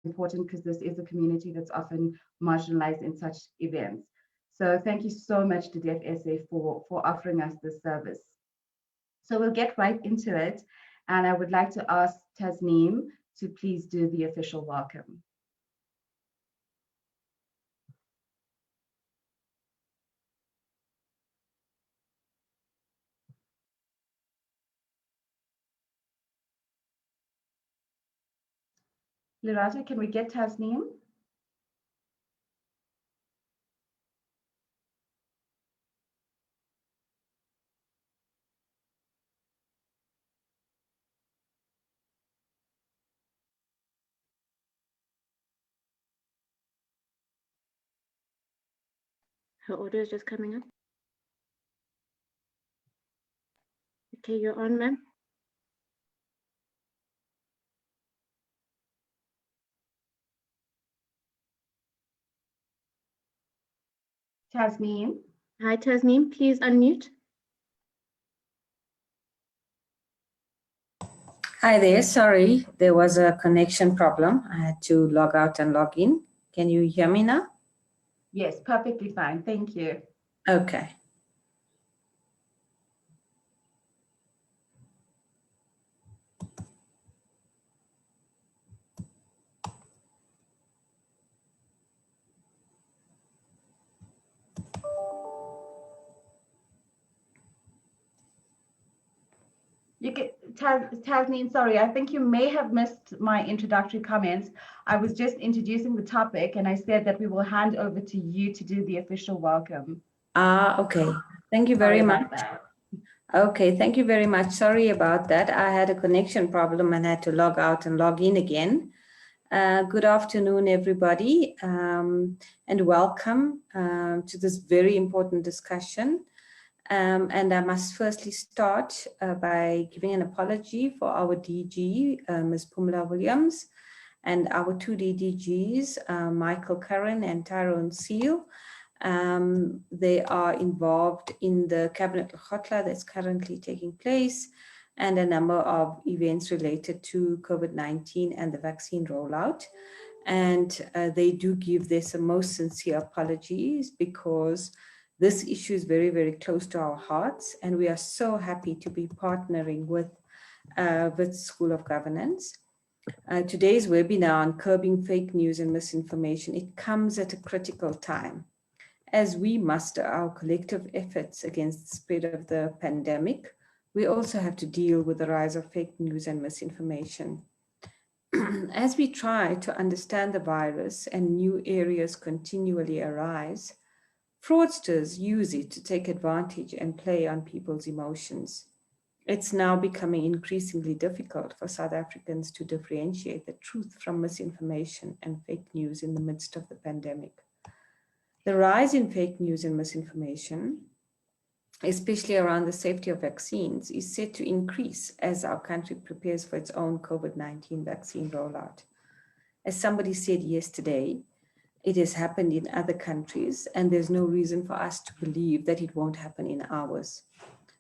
important because this is a community that's often marginalized in such events. So thank you so much to Deaf SA for offering us this service. So we'll get right into it. And I would like to ask Tasneem to please do the official welcome. Loretta, can we get Tasneem? Her order is just coming up. Okay, you're on, ma'am. Tasneem. Hi, Tasneem, please unmute. Hi there, sorry, there was a connection problem. I had to log out and log in. Can you hear me now? Yes, perfectly fine, thank you. Okay. You can, Tasneem, sorry, I think you may have missed my introductory comments. I was just introducing the topic and I said that we will hand over to you to do the official welcome. Okay. Thank you very much. Okay, thank you very much. Sorry about that. I had a connection problem and had to log out and log in again. Good afternoon, everybody, and welcome to this very important discussion. And I must firstly start by giving an apology for our DG, Ms. Pumla Williams, and our two DDGs, Michael Curran and Tyrone Seal. They are involved in the Cabinet Khotla that's currently taking place and a number of events related to COVID-19 and the vaccine rollout. And they do give their most sincere apologies because this issue is very, very close to our hearts, and we are so happy to be partnering with School of Governance. Today's webinar on curbing fake news and misinformation, it comes at a critical time as we muster our collective efforts against the spread of the pandemic. We also have to deal with the rise of fake news and misinformation. As we try to understand the virus and new areas continually arise, fraudsters use it to take advantage and play on people's emotions. It's now becoming increasingly difficult for South Africans to differentiate the truth from misinformation and fake news in the midst of the pandemic. The rise in fake news and misinformation, especially around the safety of vaccines, is set to increase as our country prepares for its own COVID-19 vaccine rollout. As somebody said yesterday, it has happened in other countries, and there's no reason for us to believe that it won't happen in ours.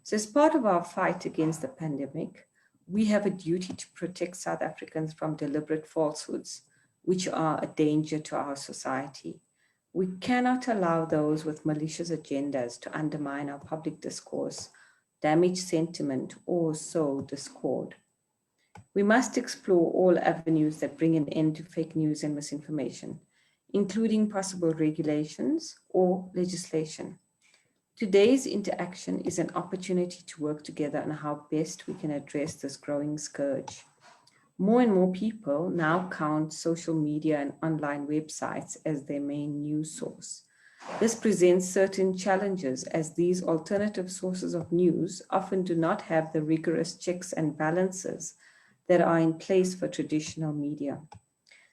So as part of our fight against the pandemic, we have a duty to protect South Africans from deliberate falsehoods, which are a danger to our society. We cannot allow those with malicious agendas to undermine our public discourse, damage sentiment, or sow discord. We must explore all avenues that bring an end to fake news and misinformation, including possible regulations or legislation. Today's interaction is an opportunity to work together on how best we can address this growing scourge. More and more people now count social media and online websites as their main news source. This presents certain challenges as these alternative sources of news often do not have the rigorous checks and balances that are in place for traditional media.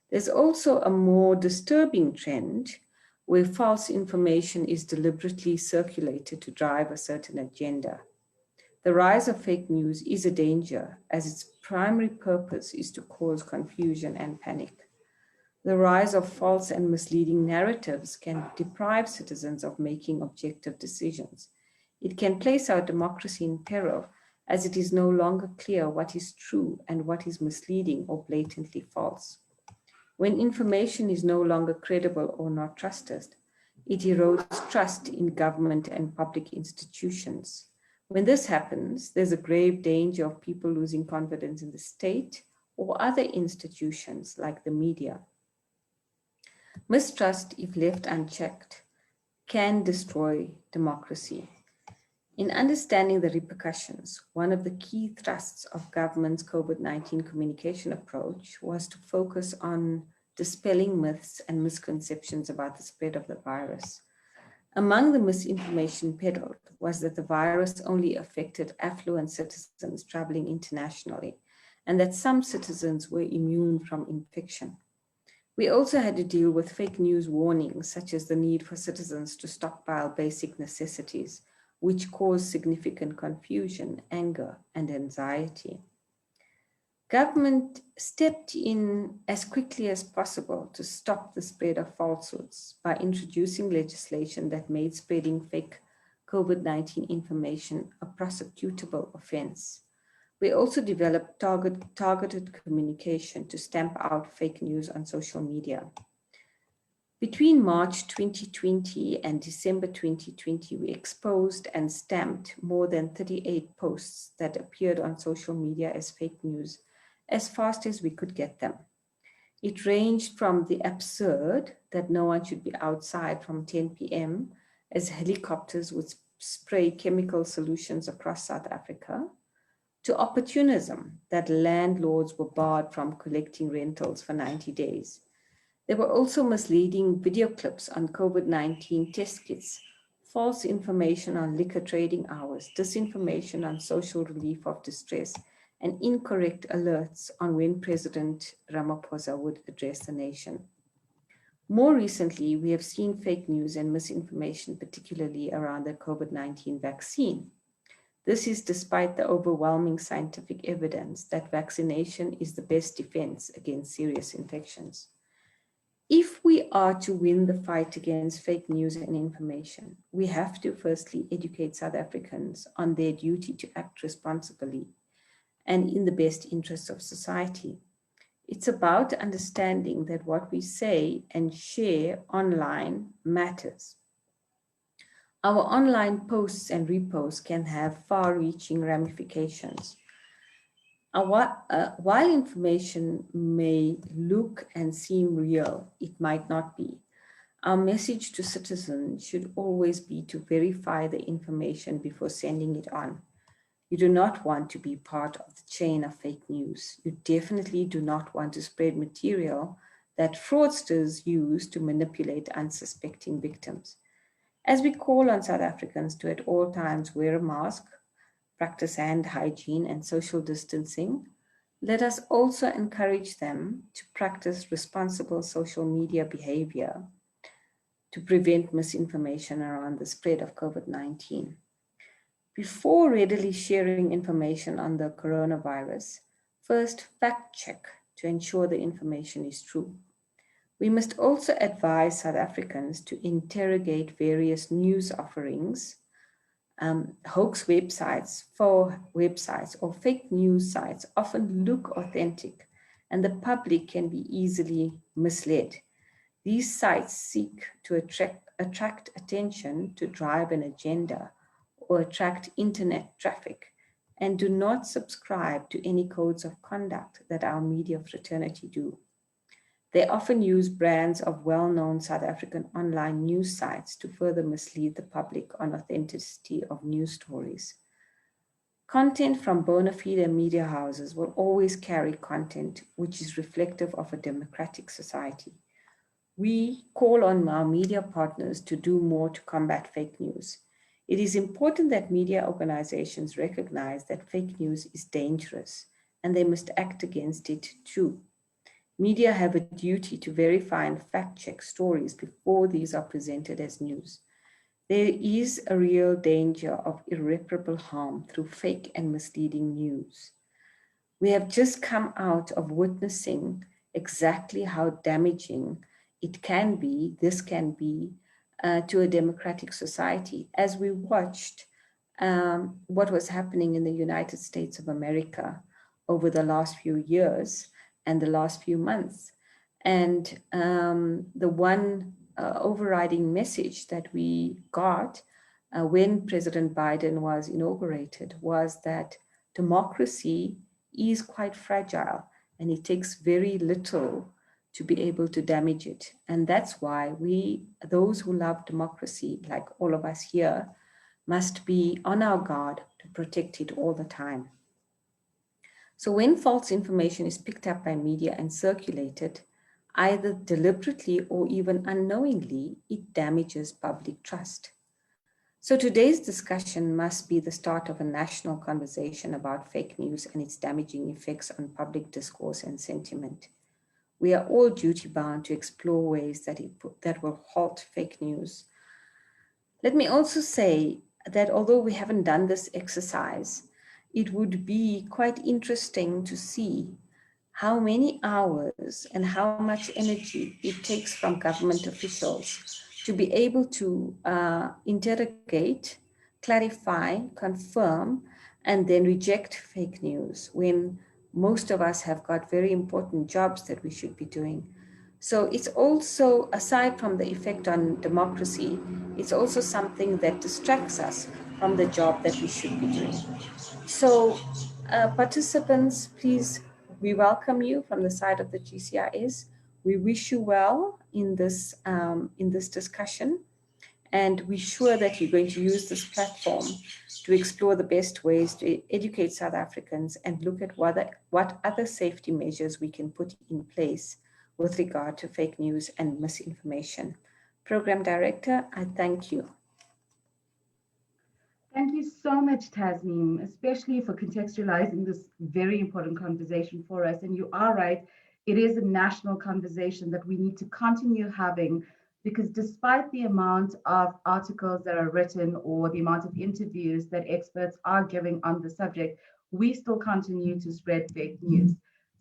There's also a more disturbing trend where false information is deliberately circulated to drive a certain agenda. The rise of fake news is a danger as its primary purpose is to cause confusion and panic. The rise of false and misleading narratives can deprive citizens of making objective decisions. It can place our democracy in peril as it is no longer clear what is true and what is misleading or blatantly false. When information is no longer credible or not trusted, it erodes trust in government and public institutions. When this happens, there's a grave danger of people losing confidence in the state or other institutions like the media. Mistrust, if left unchecked, can destroy democracy. In understanding the repercussions, one of the key thrusts of government's COVID-19 communication approach was to focus on dispelling myths and misconceptions about the spread of the virus. Among the misinformation peddled was that the virus only affected affluent citizens traveling internationally, and that some citizens were immune from infection. We also had to deal with fake news warnings, such as the need for citizens to stockpile basic necessities, which caused significant confusion, anger, and anxiety. Government stepped in as quickly as possible to stop the spread of falsehoods by introducing legislation that made spreading fake COVID-19 information a prosecutable offense. We also developed targeted communication to stamp out fake news on social media. Between March 2020 and December 2020, we exposed and stamped more than 38 posts that appeared on social media as fake news as fast as we could get them. It ranged from the absurd that no one should be outside from 10 p.m. as helicopters would spray chemical solutions across South Africa, to opportunism that landlords were barred from collecting rentals for 90 days. There were also misleading video clips on COVID-19 test kits, false information on liquor trading hours, disinformation on social relief of distress, and incorrect alerts on when President Ramaphosa would address the nation. More recently, we have seen fake news and misinformation, particularly around the COVID-19 vaccine. This is despite the overwhelming scientific evidence that vaccination is the best defense against serious infections. If we are to win the fight against fake news and information, we have to firstly educate South Africans on their duty to act responsibly and in the best interests of society. It's about understanding that what we say and share online matters. Our online posts and reposts can have far-reaching ramifications. While information may look and seem real, it might not be. Our message to citizens should always be to verify the information before sending it on. You do not want to be part of the chain of fake news. You definitely do not want to spread material that fraudsters use to manipulate unsuspecting victims. As we call on South Africans to at all times wear a mask, practice hand hygiene and social distancing, let us also encourage them to practice responsible social media behavior to prevent misinformation around the spread of COVID-19. Before readily sharing information on the coronavirus, first fact check to ensure the information is true. We must also advise South Africans to interrogate various news offerings, hoax websites, faux websites, or fake news sites often look authentic, and the public can be easily misled. These sites seek to attract attention to drive an agenda or attract internet traffic, and do not subscribe to any codes of conduct that our media fraternity do. They often use brands of well-known South African online news sites to further mislead the public on authenticity of news stories. Content from bona fide media houses will always carry content which is reflective of a democratic society. We call on our media partners to do more to combat fake news. It is important that media organizations recognize that fake news is dangerous and they must act against it too. Media have a duty to verify and fact-check stories before these are presented as news. There is a real danger of irreparable harm through fake and misleading news. We have just come out of witnessing exactly how damaging this can be to a democratic society as we watched what was happening in the United States of America over the last few years and the last few months. And the one overriding message that we got when President Biden was inaugurated was that democracy is quite fragile and it takes very little to be able to damage it. And that's why we, those who love democracy, like all of us here, must be on our guard to protect it all the time. So when false information is picked up by media and circulated, either deliberately or even unknowingly, it damages public trust. So today's discussion must be the start of a national conversation about fake news and its damaging effects on public discourse and sentiment. We are all duty-bound to explore ways that will halt fake news. Let me also say that although we haven't done this exercise, it would be quite interesting to see how many hours and how much energy it takes from government officials to be able to interrogate, clarify, confirm, and then reject fake news when most of us have got very important jobs that we should be doing. So it's also, aside from the effect on democracy, it's also something that distracts us from the job that we should be doing. So participants, please, we welcome you from the side of the GCIS. We wish you well in this discussion, and we're sure that you're going to use this platform to explore the best ways to educate South Africans and look at what other safety measures we can put in place with regard to fake news and misinformation. Program Director, I thank you. Thank you so much, Tasneem, especially for contextualizing this very important conversation for us. And you are right, it is a national conversation that we need to continue having, because despite the amount of articles that are written or the amount of interviews that experts are giving on the subject, we still continue to spread fake news.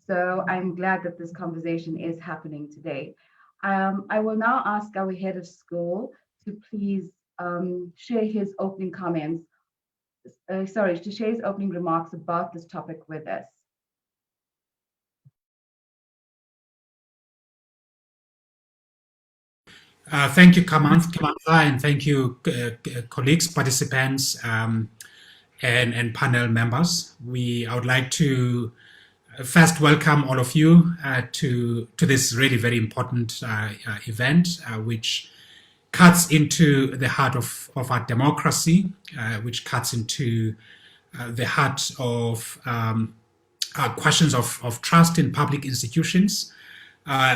So I'm glad that this conversation is happening today. I will now ask our head of school to please share his opening comments, to share his opening remarks about this topic with us. Thank you, Kamantha, and thank you, colleagues, participants, and panel members. I would like to first welcome all of you to this really very important event, which cuts into the heart of our democracy, which cuts into the heart of questions of trust in public institutions.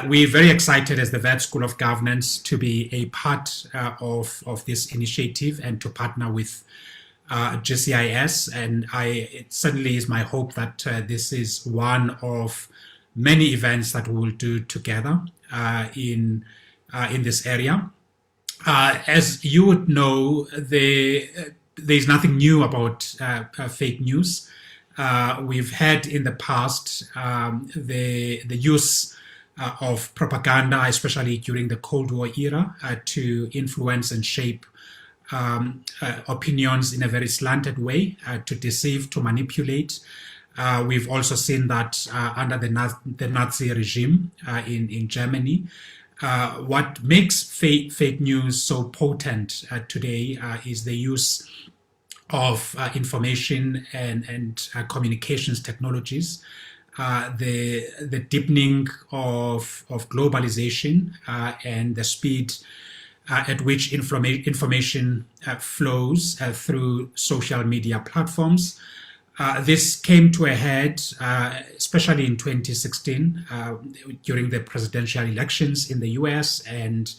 We're very excited as the Wits School of Governance to be a part of this initiative and to partner with GCIS. And it certainly is my hope that this is one of many events that we will do together in this area. As you would know, there's nothing new about fake news. We've had in the past the use of propaganda, especially during the Cold War era, to influence and shape opinions in a very slanted way, to deceive, to manipulate. We've also seen that under the Nazi regime in Germany. What makes fake news so potent today is the use of information and communications technologies, the deepening of globalization and the speed at which information flows through social media platforms. This came to a head, especially in 2016, during the presidential elections in the US and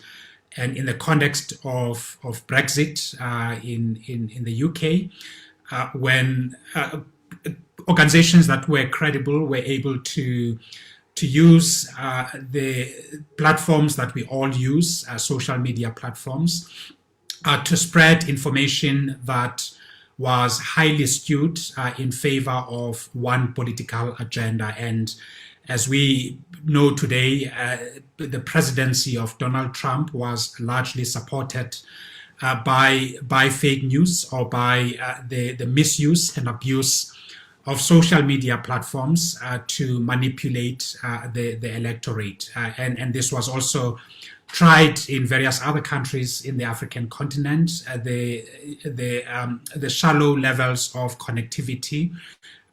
in the context of Brexit in the UK, when organizations that were credible were able to use the platforms that we all use, social media platforms, to spread information that was highly skewed in favor of one political agenda. And as we know today, the presidency of Donald Trump was largely supported by fake news or by the misuse and abuse social media platforms to manipulate the electorate. And this was also tried in various other countries in the African continent. The shallow levels of connectivity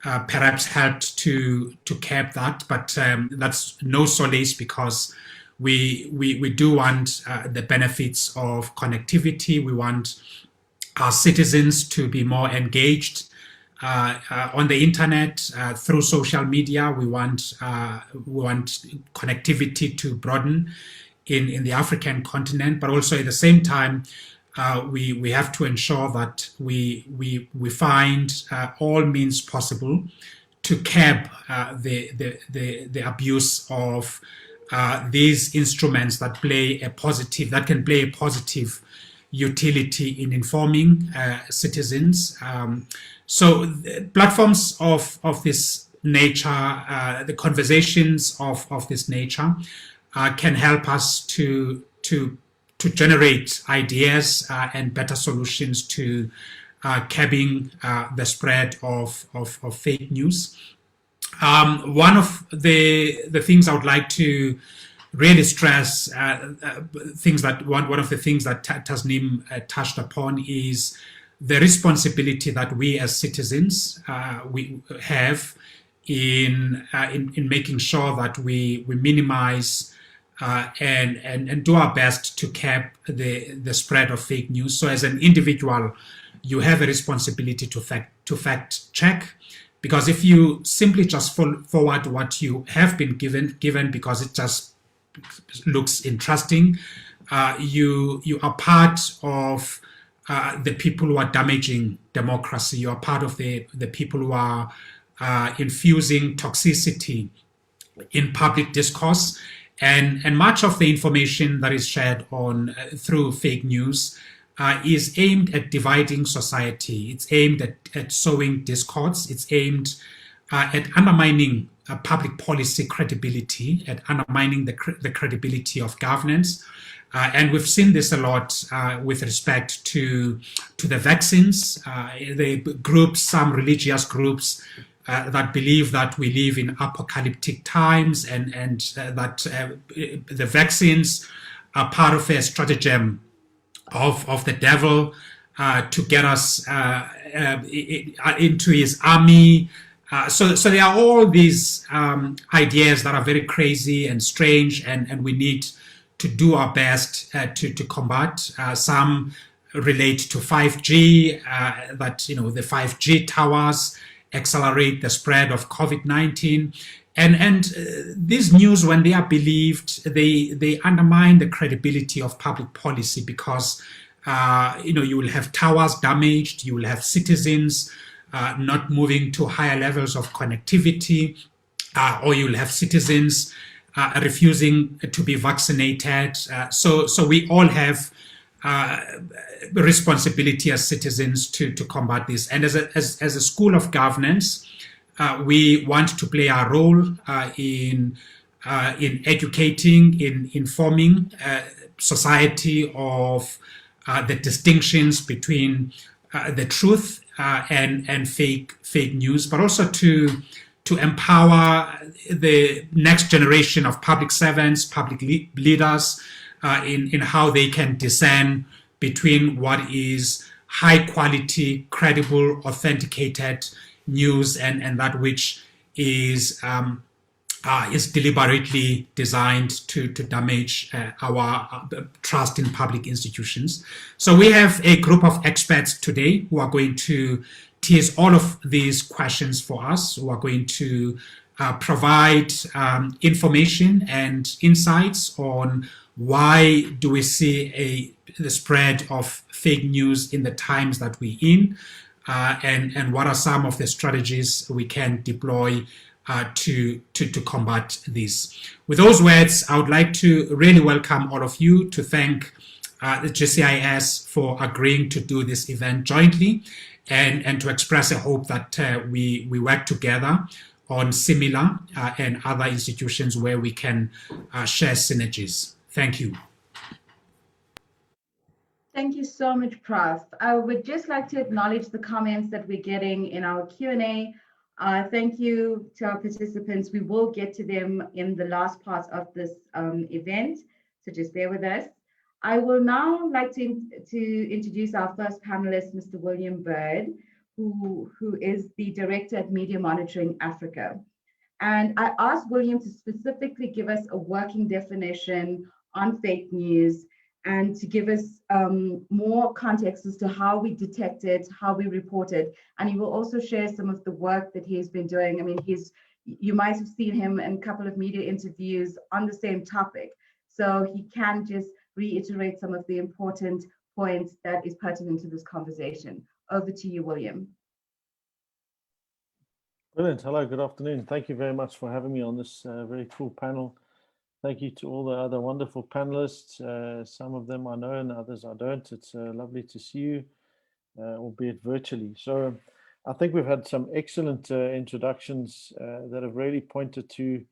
perhaps helped to cap that, but that's no solace, because we do want the benefits of connectivity. We want our citizens to be more engaged on the internet through social media. We want connectivity to broaden in the African continent, but also at the same time, we have to ensure that we find all means possible to curb the abuse of these instruments that can play a positive utility in informing citizens. So platforms of this nature, the conversations of this nature, can help us to generate ideas and better solutions to curbing the spread of fake news. One of the things I would like to really stress, one of the things that Tasneem touched upon, is the responsibility that we as citizens we have in making sure that we minimize and do our best to curb the spread of fake news. So as an individual, you have a responsibility to fact check, because if you simply just forward what you have been given because it just looks interesting, you are part of the people who are damaging democracy. You are part of the people who are infusing toxicity in public discourse. And much of the information that is shared through fake news is aimed at dividing society. It's aimed at sowing discords. It's aimed at undermining public policy credibility, at undermining the credibility of governance. And we've seen this a lot with respect to the vaccines. The groups, some religious groups, that believe that we live in apocalyptic times, and that the vaccines are part of a stratagem of the devil to get us into his army. So there are all these ideas that are very crazy and strange, and we need to do our best to combat. Some relate to 5G, that the 5G towers accelerate the spread of COVID-19. And these news, when they are believed, they undermine the credibility of public policy, because you will have towers damaged, you will have citizens not moving to higher levels of connectivity, or you will have citizens refusing to be vaccinated. So we all have responsibility as citizens to combat this. And as a school of governance, we want to play our role in educating, in informing society of the distinctions between the truth and fake news, but also to empower the next generation of public servants, public leaders, in how they can discern between what is high quality, credible, authenticated news and that which is deliberately designed to damage our trust in public institutions. So we have a group of experts today who are going to tease all of these questions for us, who are going to provide information and insights on why do we see the spread of fake news in the times that we're in, and what are some of the strategies we can deploy to combat this. With those words, I would like to really welcome all of you, to thank the GCIS for agreeing to do this event jointly, and to express a hope that we work together on similar and other institutions where we can share synergies. Thank you. Thank you so much, Prof. I would just like to acknowledge the comments that we're getting in our Q&A. Thank you to our participants. We will get to them in the last part of this event, so just bear with us. I will now like to introduce our first panelist, Mr. William Bird, who is the Director at Media Monitoring Africa. And I asked William to specifically give us a working definition on fake news and to give us more context as to how we detect it, how we report it. And he will also share some of the work that he's been doing. I mean, you might have seen him in a couple of media interviews on the same topic. So he can just reiterate some of the important points that is pertinent to this conversation. Over to you, William. Brilliant. Hello, good afternoon. Thank you very much for having me on this very cool panel. Thank you to all the other wonderful panelists. Some of them I know and others I don't. It's lovely to see you, albeit virtually. So I think we've had some excellent introductions that have really pointed to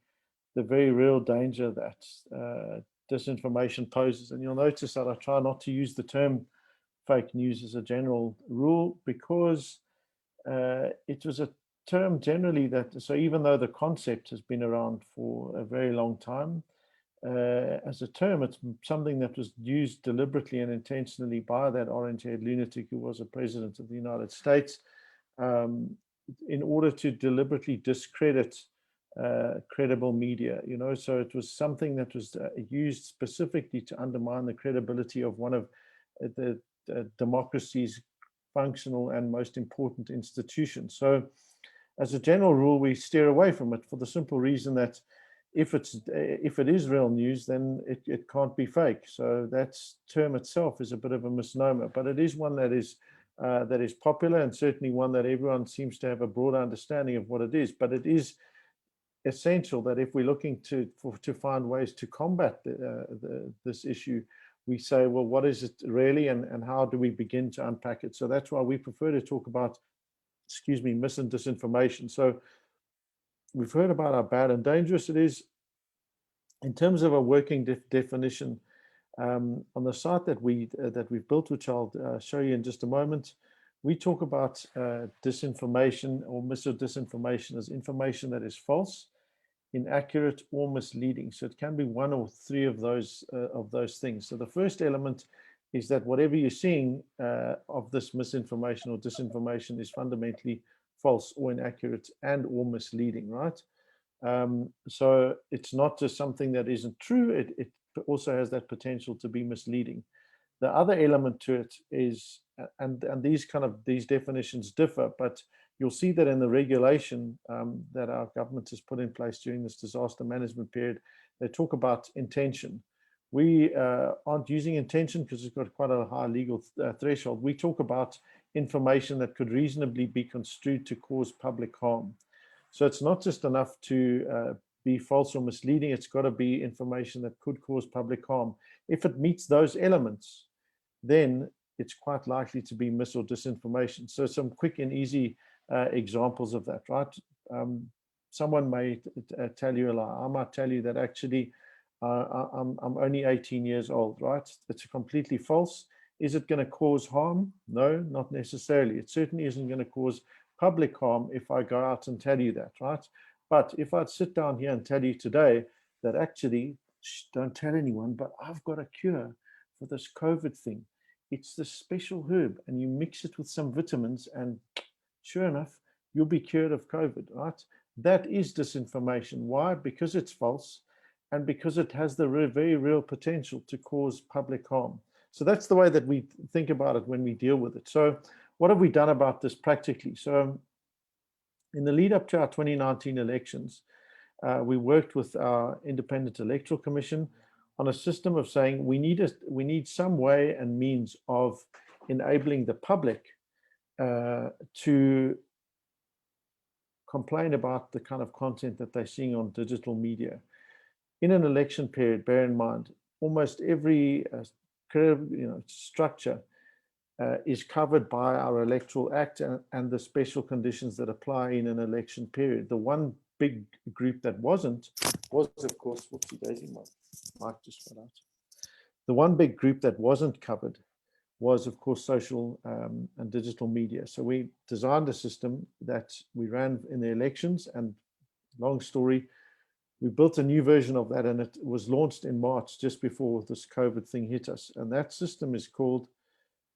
the very real danger that disinformation poses. And you'll notice that I try not to use the term fake news as a general rule, because it was a term generally that, so even though the concept has been around for a very long time, as a term, it's something that was used deliberately and intentionally by that orange-haired lunatic who was a president of the United States, in order to deliberately discredit credible media, you know. So it was something that was used specifically to undermine the credibility of one of the democracy's functional and most important institutions. So as a general rule, we steer away from it for the simple reason that if it is real news, then it can't be fake. So that term itself is a bit of a misnomer, but it is one that is popular, and certainly one that everyone seems to have a broad understanding of what it is. But it is essential that if we're looking to find ways to combat this issue, we say, well, what is it really, and how do we begin to unpack it? So that's why we prefer to talk about, mis and disinformation. So we've heard about how bad and dangerous it is. In terms of a working definition, on the site that we've built, which I'll show you in just a moment, we talk about disinformation or mis or disinformation as information that is false, inaccurate, or misleading. So it can be one or three of those things. So the first element is that whatever you're seeing of this misinformation or disinformation is fundamentally false or inaccurate and or misleading, right? So it's not just something that isn't true, it also has that potential to be misleading. The other element to it is, and these definitions differ, but you'll see that in the regulation that our government has put in place during this disaster management period, they talk about intention. We aren't using intention because it's got quite a high legal threshold. We talk about information that could reasonably be construed to cause public harm. So it's not just enough to be false or misleading, it's got to be information that could cause public harm. If it meets those elements, then it's quite likely to be mis or disinformation. So some quick and easy examples of that, right? Someone may tell you a lie. I might tell you that actually I'm only 18 years old, right? It's completely false. Is it going to cause harm? No, not necessarily. It certainly isn't going to cause public harm if I go out and tell you that, right? But if I'd sit down here and tell you today that actually, don't tell anyone, but I've got a cure for this COVID thing. It's this special herb, and you mix it with some vitamins, and sure enough, you'll be cured of COVID, right? That is disinformation. Why? Because it's false, and because it has the very real potential to cause public harm. So that's the way that we think about it when we deal with it. So what have we done about this practically? So in the lead up to our 2019 elections, we worked with our Independent Electoral Commission on a system of saying we need some way and means of enabling the public to complain about the kind of content that they're seeing on digital media. In an election period, bear in mind, almost every structure is covered by our Electoral Act and the special conditions that apply in an election period. The one big group that wasn't was, of course, whoopsie daisy, my mic just fell out. The one big group that wasn't covered was, of course, social and digital media. So we designed a system that we ran in the elections, and long story, we built a new version of that, and it was launched in March, just before this COVID thing hit us. And that system is called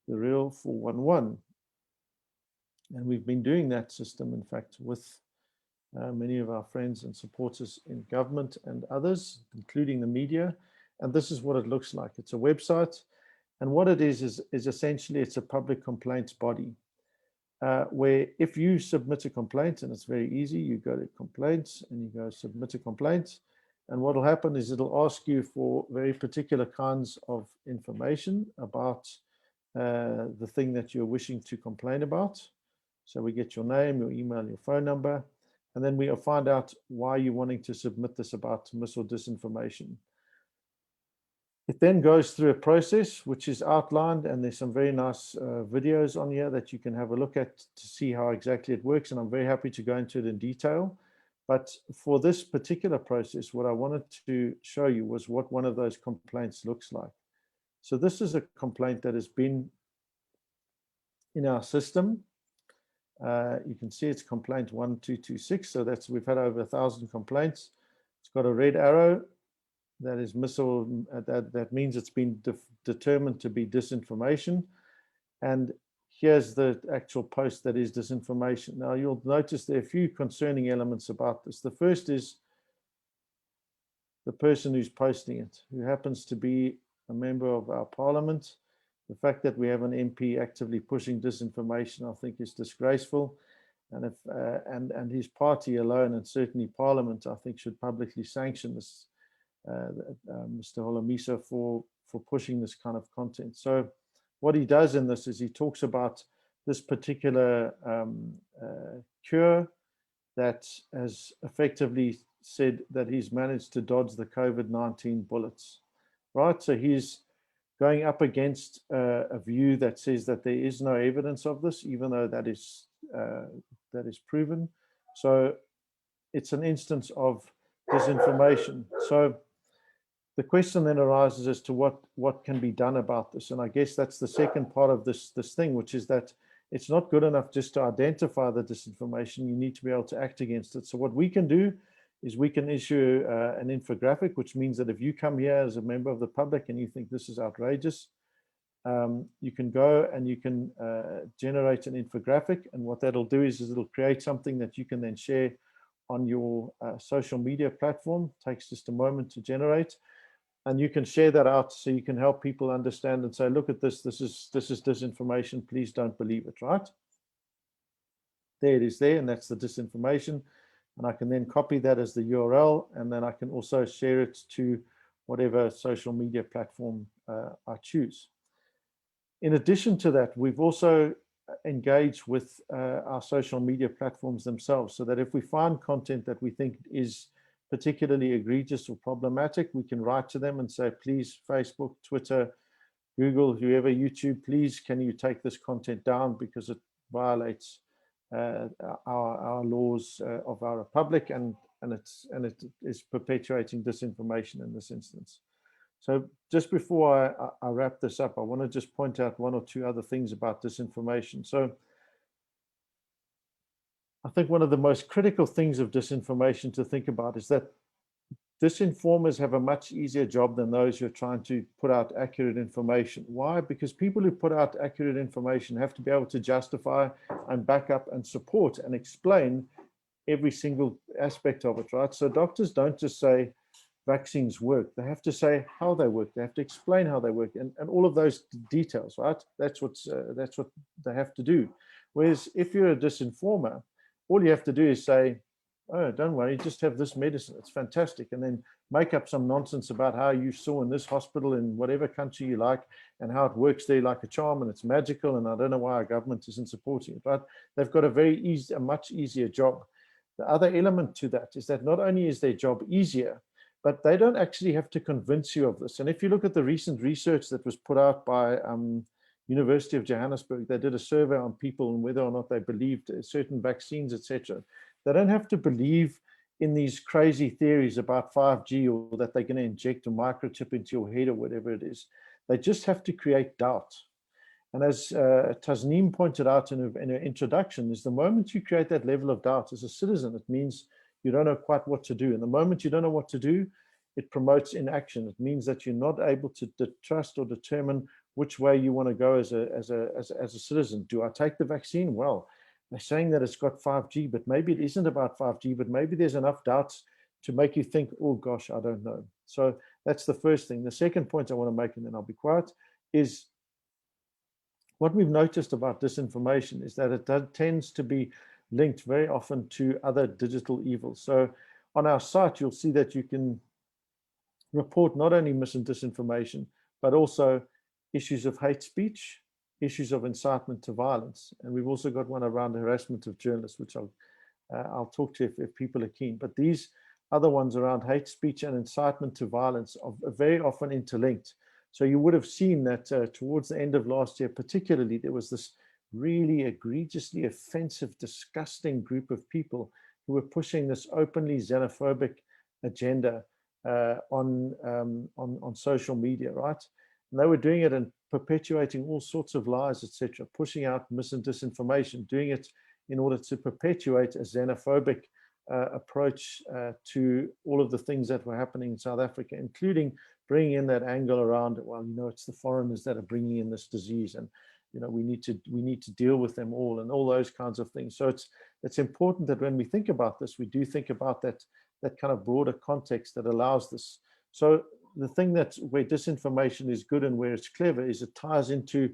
the Real 411. And we've been doing that system, in fact, with many of our friends and supporters in government and others, including the media. And this is what it looks like. It's a website. And what it is essentially, it's a public complaints body. Where if you submit a complaint, and it's very easy, you go to complaints and you go submit a complaint, and what will happen is it'll ask you for very particular kinds of information about the thing that you're wishing to complain about. So we get your name, your email, your phone number, and then we'll find out why you're wanting to submit this about mis or disinformation. It then goes through a process which is outlined, and there's some very nice videos on here that you can have a look at to see how exactly it works, and I'm very happy to go into it in detail. But for this particular process, what I wanted to show you was what one of those complaints looks like. So this is a complaint that has been in our system. You can see it's complaint 1226, so that's, we've had over 1,000 complaints. It's got a red arrow. That is that means it's been determined to be disinformation. And here's the actual post that is disinformation. Now you'll notice there are a few concerning elements about this. The first is the person who's posting it, who happens to be a member of our parliament. The fact that we have an MP actively pushing disinformation, I think, is disgraceful. And if and his party alone, and certainly Parliament, I think, should publicly sanction this. Mr. Holomisa for pushing this kind of content. So what he does in this is he talks about this particular cure that has effectively said that he's managed to dodge the COVID-19 bullets, right? So he's going up against a view that says that there is no evidence of this, even though that is proven. So it's an instance of disinformation. So the question then arises as to what can be done about this. And I guess that's the second part of this thing, which is that it's not good enough just to identify the disinformation. You need to be able to act against it. So what we can do is we can issue an infographic, which means that if you come here as a member of the public and you think this is outrageous, you can go and you can generate an infographic. And what that'll do is it'll create something that you can then share on your social media platform. It takes just a moment to generate. And you can share that out so you can help people understand and say, look at this, this is disinformation, please don't believe it, right? There it is there, and that's the disinformation. And I can then copy that as the URL, and then I can also share it to whatever social media platform I choose. In addition to that, we've also engaged with our social media platforms themselves, so that if we find content that we think is particularly egregious or problematic, we can write to them and say, please, Facebook, Twitter, Google, whoever, YouTube, please, can you take this content down because it violates our laws of our republic, and it is perpetuating disinformation in this instance. So just before I wrap this up, I want to just point out one or two other things about disinformation. So I think one of the most critical things of disinformation to think about is that disinformers have a much easier job than those who are trying to put out accurate information. Why? Because people who put out accurate information have to be able to justify and back up and support and explain every single aspect of it, right? So doctors don't just say vaccines work. They have to say how they work. They have to explain how they work, and all of those details, right? That's what they have to do. Whereas if you're a disinformer, all you have to do is say, oh, don't worry, just have this medicine, it's fantastic, and then make up some nonsense about how you saw in this hospital in whatever country you like and how it works there like a charm and it's magical, and I don't know why our government isn't supporting it, right? They've got a much easier job. The other element to that is that not only is their job easier, but they don't actually have to convince you of this. And if you look at the recent research that was put out by University of Johannesburg, they did a survey on people and whether or not they believed certain vaccines, etc. They don't have to believe in these crazy theories about 5G or that they're going to inject a microchip into your head or whatever it is. They just have to create doubt. And as Tasneem pointed out in her introduction, is the moment you create that level of doubt as a citizen, it means you don't know quite what to do. And the moment you don't know what to do, it promotes inaction. It means that you're not able to trust or determine which way you want to go as a citizen. Do I take the vaccine? Well, they're saying that it's got 5G, but maybe it isn't about 5G, but maybe there's enough doubts to make you think, oh gosh, I don't know. So that's the first thing. The second point I want to make, and then I'll be quiet, is what we've noticed about disinformation is that it tends to be linked very often to other digital evils. So on our site, you'll see that you can report not only mis and disinformation, but also issues of hate speech, issues of incitement to violence. And we've also got one around harassment of journalists, which I'll talk to if people are keen. But these other ones around hate speech and incitement to violence are very often interlinked. So you would have seen that towards the end of last year, particularly, there was this really egregiously offensive, disgusting group of people who were pushing this openly xenophobic agenda on social media, right? And they were doing it and perpetuating all sorts of lies, etc., pushing out mis and disinformation, doing it in order to perpetuate a xenophobic approach to all of the things that were happening in South Africa, including bringing in that angle around, well, you know, it's the foreigners that are bringing in this disease, and you know, we need to deal with them all, and all those kinds of things. So it's important that when we think about this, we do think about that kind of broader context that allows this. So the thing that's where disinformation is good and where it's clever is it ties into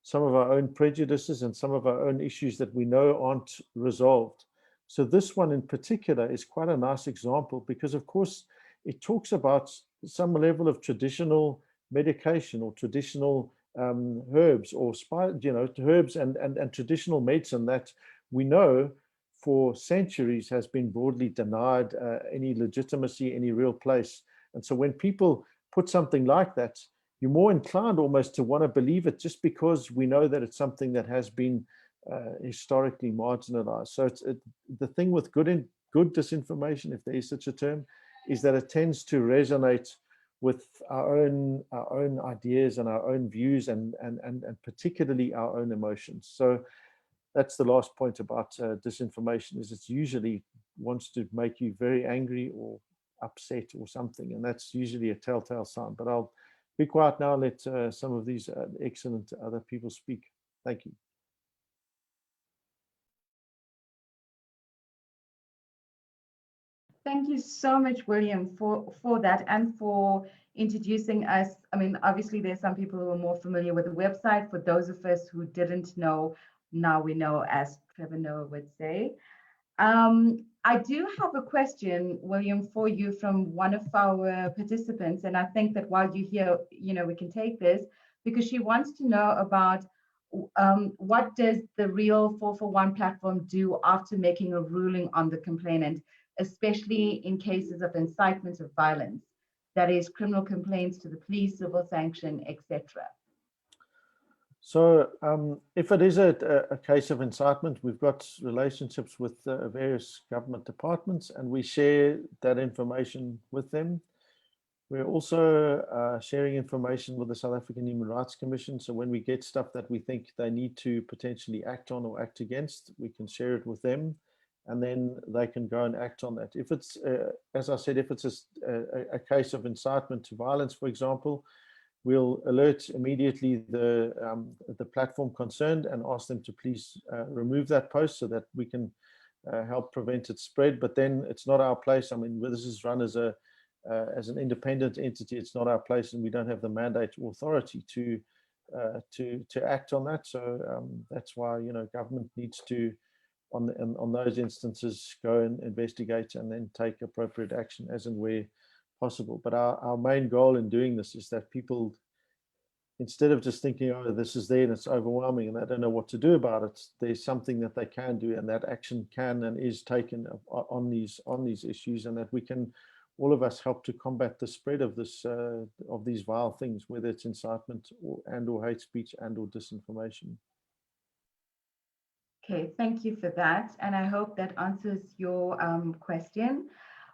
some of our own prejudices and some of our own issues that we know aren't resolved. So this one in particular is quite a nice example because, of course, it talks about some level of traditional medication or traditional herbs or herbs and traditional medicine that we know for centuries has been broadly denied any legitimacy, any real place. And so when people put something like that, you're more inclined almost to want to believe it just because we know that it's something that has been historically marginalized. So the thing with good disinformation, if there is such a term, is that it tends to resonate with our own ideas and our own views and particularly our own emotions. So that's the last point about disinformation, is it's usually wants to make you very angry or upset or something, and that's usually a telltale sign. But I'll be quiet now and let some of these excellent other people speak. Thank you. Thank you so much, William, for that and for introducing us. I mean, obviously, there's some people who are more familiar with the website. For those of us who didn't know, now we know, as Trevor Noah would say. I do have a question, William, for you from one of our participants. And I think that while you're here, you know, we can take this because she wants to know about what does the Real 441 platform do after making a ruling on the complainant, especially in cases of incitement of violence, that is criminal complaints to the police, civil sanction, etc. So if it is a case of incitement, we've got relationships with various government departments and we share that information with them. We're also sharing information with the South African Human Rights Commission. So when we get stuff that we think they need to potentially act on or act against, we can share it with them and then they can go and act on that. If it's, as I said, if it's a case of incitement to violence, for example, we'll alert immediately the platform concerned and ask them to please remove that post so that we can help prevent its spread. But then it's not our place. I mean, this is run as an independent entity. It's not our place, and we don't have the mandate or authority to act on that. So that's why, you know, government needs to, on those instances, go and investigate and then take appropriate action as and where possible. But our main goal in doing this is that people, instead of just thinking, oh, this is there and it's overwhelming and they don't know what to do about it, there's something that they can do, and that action can and is taken on these issues, and that we can, all of us, help to combat the spread of this of these vile things, whether it's incitement or hate speech or disinformation. Okay, thank you for that. And I hope that answers your question.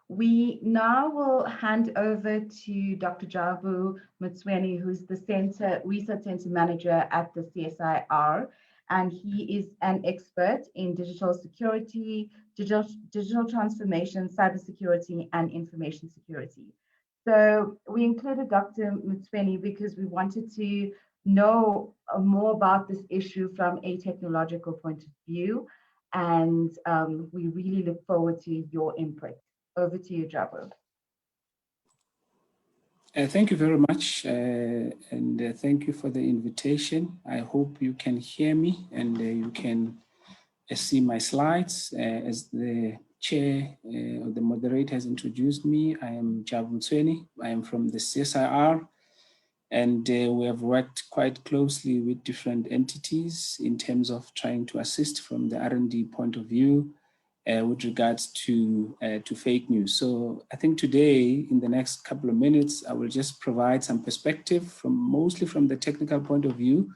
We now will hand over to Dr. Jabu Mtsweni, who's the Research Center Manager at the CSIR, and he is an expert in digital security, digital transformation, cybersecurity, and information security. So we included Dr. Mtsweni because we wanted to know more about this issue from a technological point of view, and we really look forward to your input. Over to you, Jabu. Thank you very much, and thank you for the invitation. I hope you can hear me and you can see my slides. As the chair or the moderator has introduced me, I am Jabu Mtsweni. I am from the CSIR, and we have worked quite closely with different entities in terms of trying to assist from the R&D point of view with regards to fake news. So I think today, in the next couple of minutes, I will just provide some perspective mostly from the technical point of view,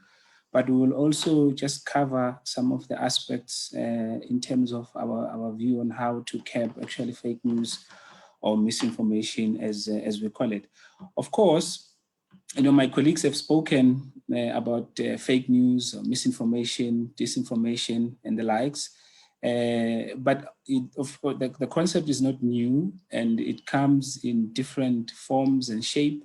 but we will also just cover some of the aspects in terms of our view on how to curb actually fake news or misinformation, as we call it. Of course, you know, my colleagues have spoken about fake news, or misinformation, disinformation, and the likes. But of course, the concept is not new, and it comes in different forms and shape.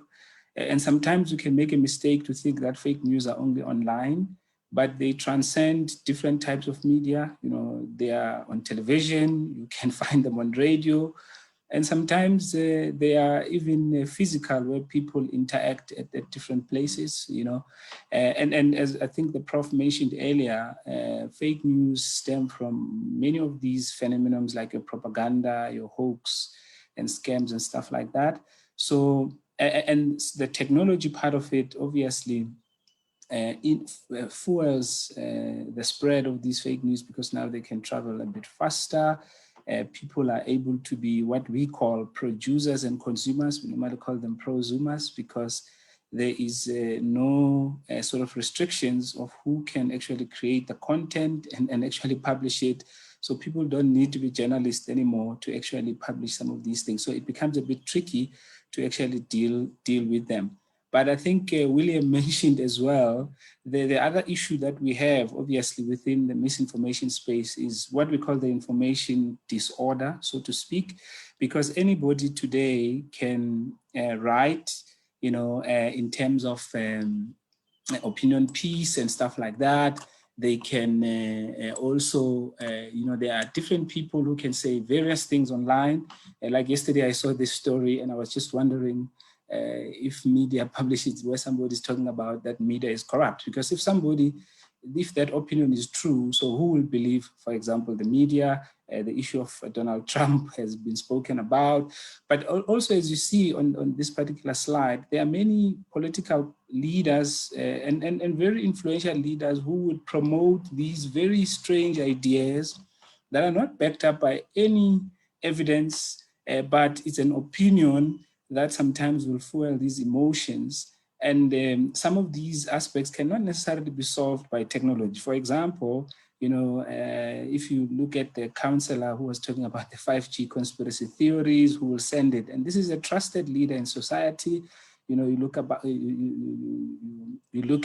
And sometimes we can make a mistake to think that fake news are only online, but they transcend different types of media. You know, they are on television, you can find them on radio, and sometimes they are even physical, where people interact at different places, you know. And as I think the Prof mentioned earlier, fake news stem from many of these phenomena like your propaganda, your hoax, and scams and stuff like that. So, and the technology part of it, obviously, fuels the spread of these fake news, because now they can travel a bit faster. People are able to be what we call producers and consumers. We normally call them prosumers, because there is no sort of restrictions of who can actually create the content and actually publish it. So people don't need to be journalists anymore to actually publish some of these things. So it becomes a bit tricky to actually deal with them. But I think William mentioned as well, the other issue that we have, obviously, within the misinformation space is what we call the information disorder, so to speak, because anybody today can write, you know, in terms of opinion piece and stuff like that. They can also, you know, there are different people who can say various things online. Like yesterday, I saw this story and I was just wondering if media publishes where somebody's talking about that media is corrupt. Because if that opinion is true, so who will believe, for example, the media? The issue of Donald Trump has been spoken about. But also, as you see on this particular slide, there are many political leaders and very influential leaders who would promote these very strange ideas that are not backed up by any evidence, but it's an opinion that sometimes will fuel these emotions. And some of these aspects cannot necessarily be solved by technology. For example, you know, if you look at the counselor who was talking about the 5G conspiracy theories, who will send it, and this is a trusted leader in society. You know, you look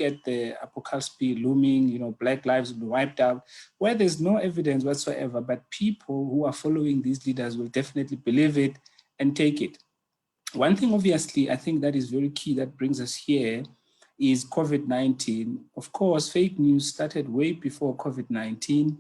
at the apocalypse looming, you know, Black lives will be wiped out, where there's no evidence whatsoever, but people who are following these leaders will definitely believe it and take it. One thing, obviously, I think that is very key that brings us here is COVID-19. Of course, fake news started way before COVID-19,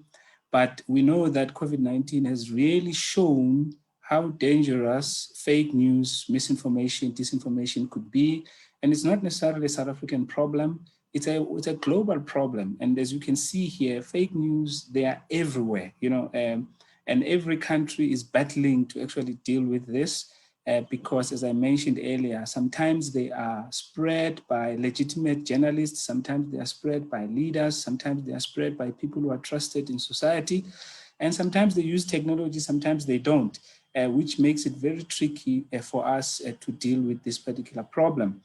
but we know that COVID-19 has really shown how dangerous fake news, misinformation, disinformation could be. And it's not necessarily a South African problem, it's a global problem. And as you can see here, fake news, they are everywhere, you know, and every country is battling to actually deal with this. Because, as I mentioned earlier, sometimes they are spread by legitimate journalists, sometimes they are spread by leaders, sometimes they are spread by people who are trusted in society, and sometimes they use technology, sometimes they don't, which makes it very tricky for us to deal with this particular problem.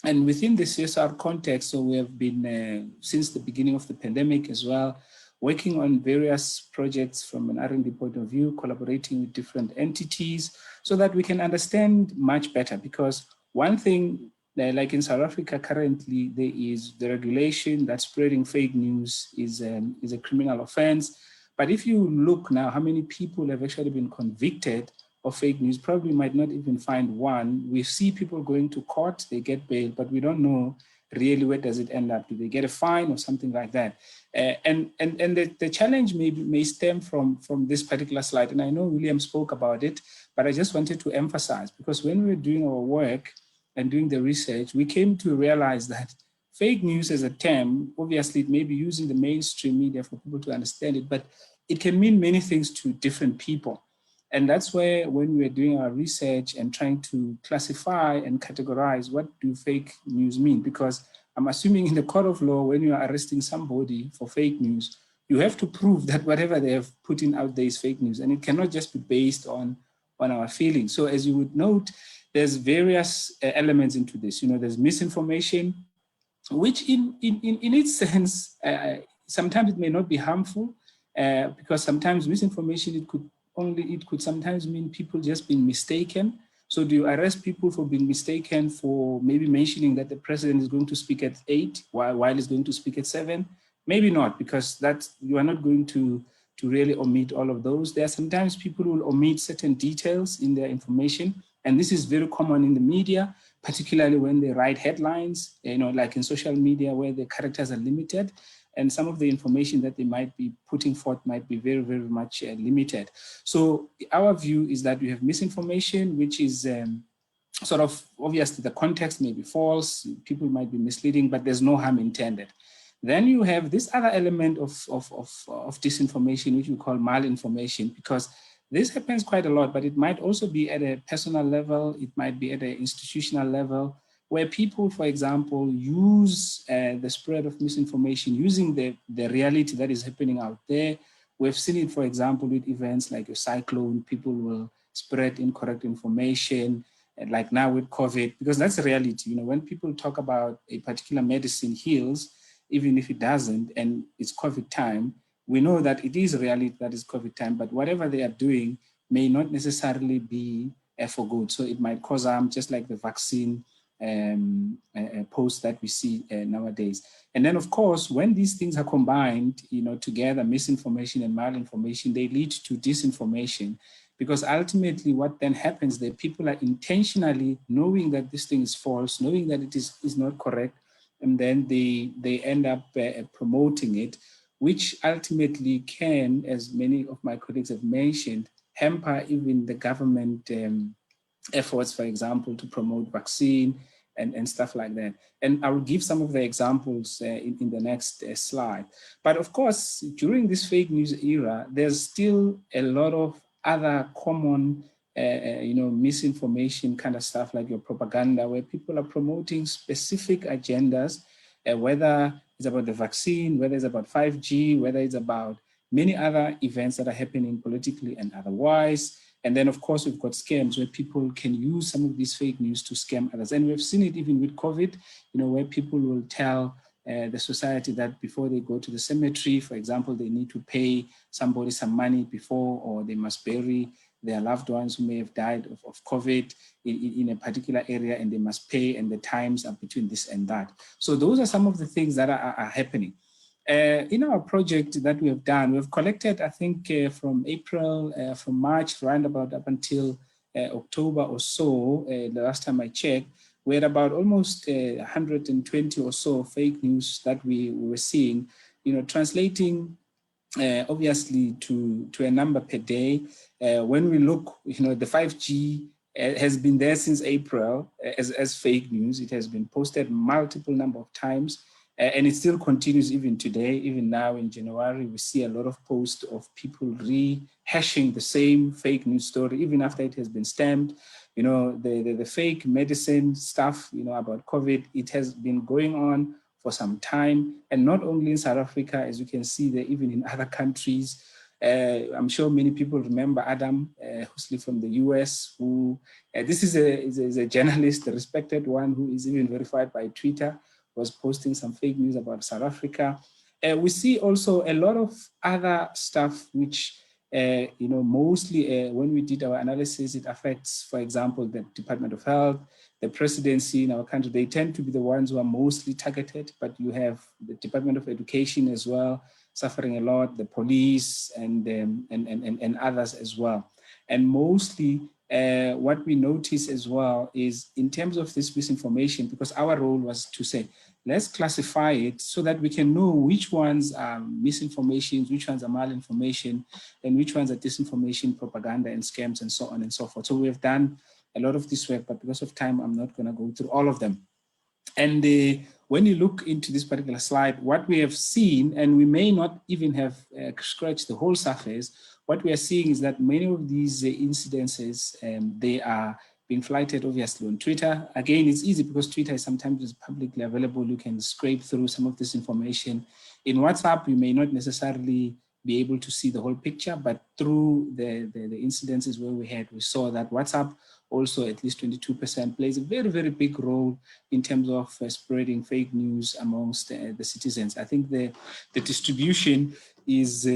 And within the CSR context, so we have been, since the beginning of the pandemic as well, working on various projects from an R&D point of view, collaborating with different entities so that we can understand much better. Because one thing, like in South Africa currently, there is the regulation that spreading fake news is a criminal offense. But if you look now, how many people have actually been convicted of fake news? Probably might not even find one. We see people going to court, they get bail, but we don't know really where does it end up. Do they get a fine or something like that? And the challenge may stem from this particular slide. And I know William spoke about it, but I just wanted to emphasize, because when we were doing our work and doing the research, we came to realize that fake news as a term, obviously it may be using the mainstream media for people to understand it, but it can mean many things to different people. And that's where, when we were doing our research and trying to classify and categorize what do fake news mean, because I'm assuming in the court of law, when you are arresting somebody for fake news, you have to prove that whatever they have put in out there is fake news, and it cannot just be based on our feelings. So as you would note, there's various elements into this. There's misinformation, which in its sense, sometimes it may not be harmful, because sometimes misinformation, it could sometimes mean people just being mistaken. So do you arrest people for being mistaken for maybe mentioning that the president is going to speak at 8 while he's going to speak at 7? Maybe not, because you are not going to really omit all of those. There are sometimes people who will omit certain details in their information. And this is very common in the media, particularly when they write headlines, like in social media where the characters are limited. And some of the information that they might be putting forth might be very, very much limited. So our view is that we have misinformation, which is sort of, obviously the context may be false, people might be misleading, but there's no harm intended. Then you have this other element of disinformation, which we call malinformation, because this happens quite a lot, but it might also be at a personal level, it might be at an institutional level, where people, for example, use the spread of misinformation using the reality that is happening out there. We've seen it, for example, with events like a cyclone. People will spread incorrect information, like now with COVID, because that's the reality. When people talk about a particular medicine heals, even if it doesn't, and it's COVID time, we know that it is a reality that is COVID time, but whatever they are doing may not necessarily be for good. So it might cause harm, just like the vaccine posts that we see nowadays. And then, of course, when these things are combined, together, misinformation and malinformation, they lead to disinformation, because ultimately what then happens, that people are intentionally knowing that this thing is false, knowing that it is not correct, and then they end up promoting it, which ultimately can, as many of my colleagues have mentioned, hamper even the government efforts, for example, to promote vaccine and stuff like that. And I will give some of the examples in the next slide. But of course, during this fake news era, there's still a lot of other common misinformation kind of stuff, like your propaganda, where people are promoting specific agendas, whether it's about the vaccine, whether it's about 5G, whether it's about many other events that are happening politically and otherwise. And then, of course, we've got scams where people can use some of these fake news to scam others. And we've seen it even with COVID, where people will tell the society that before they go to the cemetery, for example, they need to pay somebody some money before, or they must bury their loved ones who may have died of COVID in a particular area, and they must pay, and the times are between this and that. So those are some of the things that are happening. In our project that we have done, we've collected, I think, from March, roundabout up until October or so, the last time I checked, we had about almost 120 or so fake news that we were seeing, translating obviously to a number per day. When we look, the 5G has been there since April as fake news. It has been posted multiple number of times. And it still continues even today. Even now in January, we see a lot of posts of people rehashing the same fake news story, even after it has been stamped. The fake medicine stuff, about COVID, it has been going on for some time. And not only in South Africa, as you can see there, even in other countries. I'm sure many people remember Adam Huxley from the US, who, this is a journalist, a respected one, who is even verified by Twitter, was posting some fake news about South Africa. We see also a lot of other stuff which mostly when we did our analysis, it affects, for example, the Department of Health, the presidency in our country. They tend to be the ones who are mostly targeted, but you have the Department of Education as well, suffering a lot, the police and others as well. And mostly what we notice as well is in terms of this misinformation, because our role was to say, let's classify it so that we can know which ones are misinformation, which ones are malinformation, and which ones are disinformation, propaganda, and scams, and so on and so forth. So we have done a lot of this work, but because of time, I'm not going to go through all of them. And when you look into this particular slide, what we have seen, and we may not even have scratched the whole surface, what we are seeing is that many of these incidences, they are being flighted obviously on Twitter. Again, it's easy because Twitter is sometimes publicly available. You can scrape through some of this information. In WhatsApp, you may not necessarily be able to see the whole picture, but through the incidences where we saw that WhatsApp also at least 22% plays a very, very big role in terms of spreading fake news amongst the citizens. I think the distribution is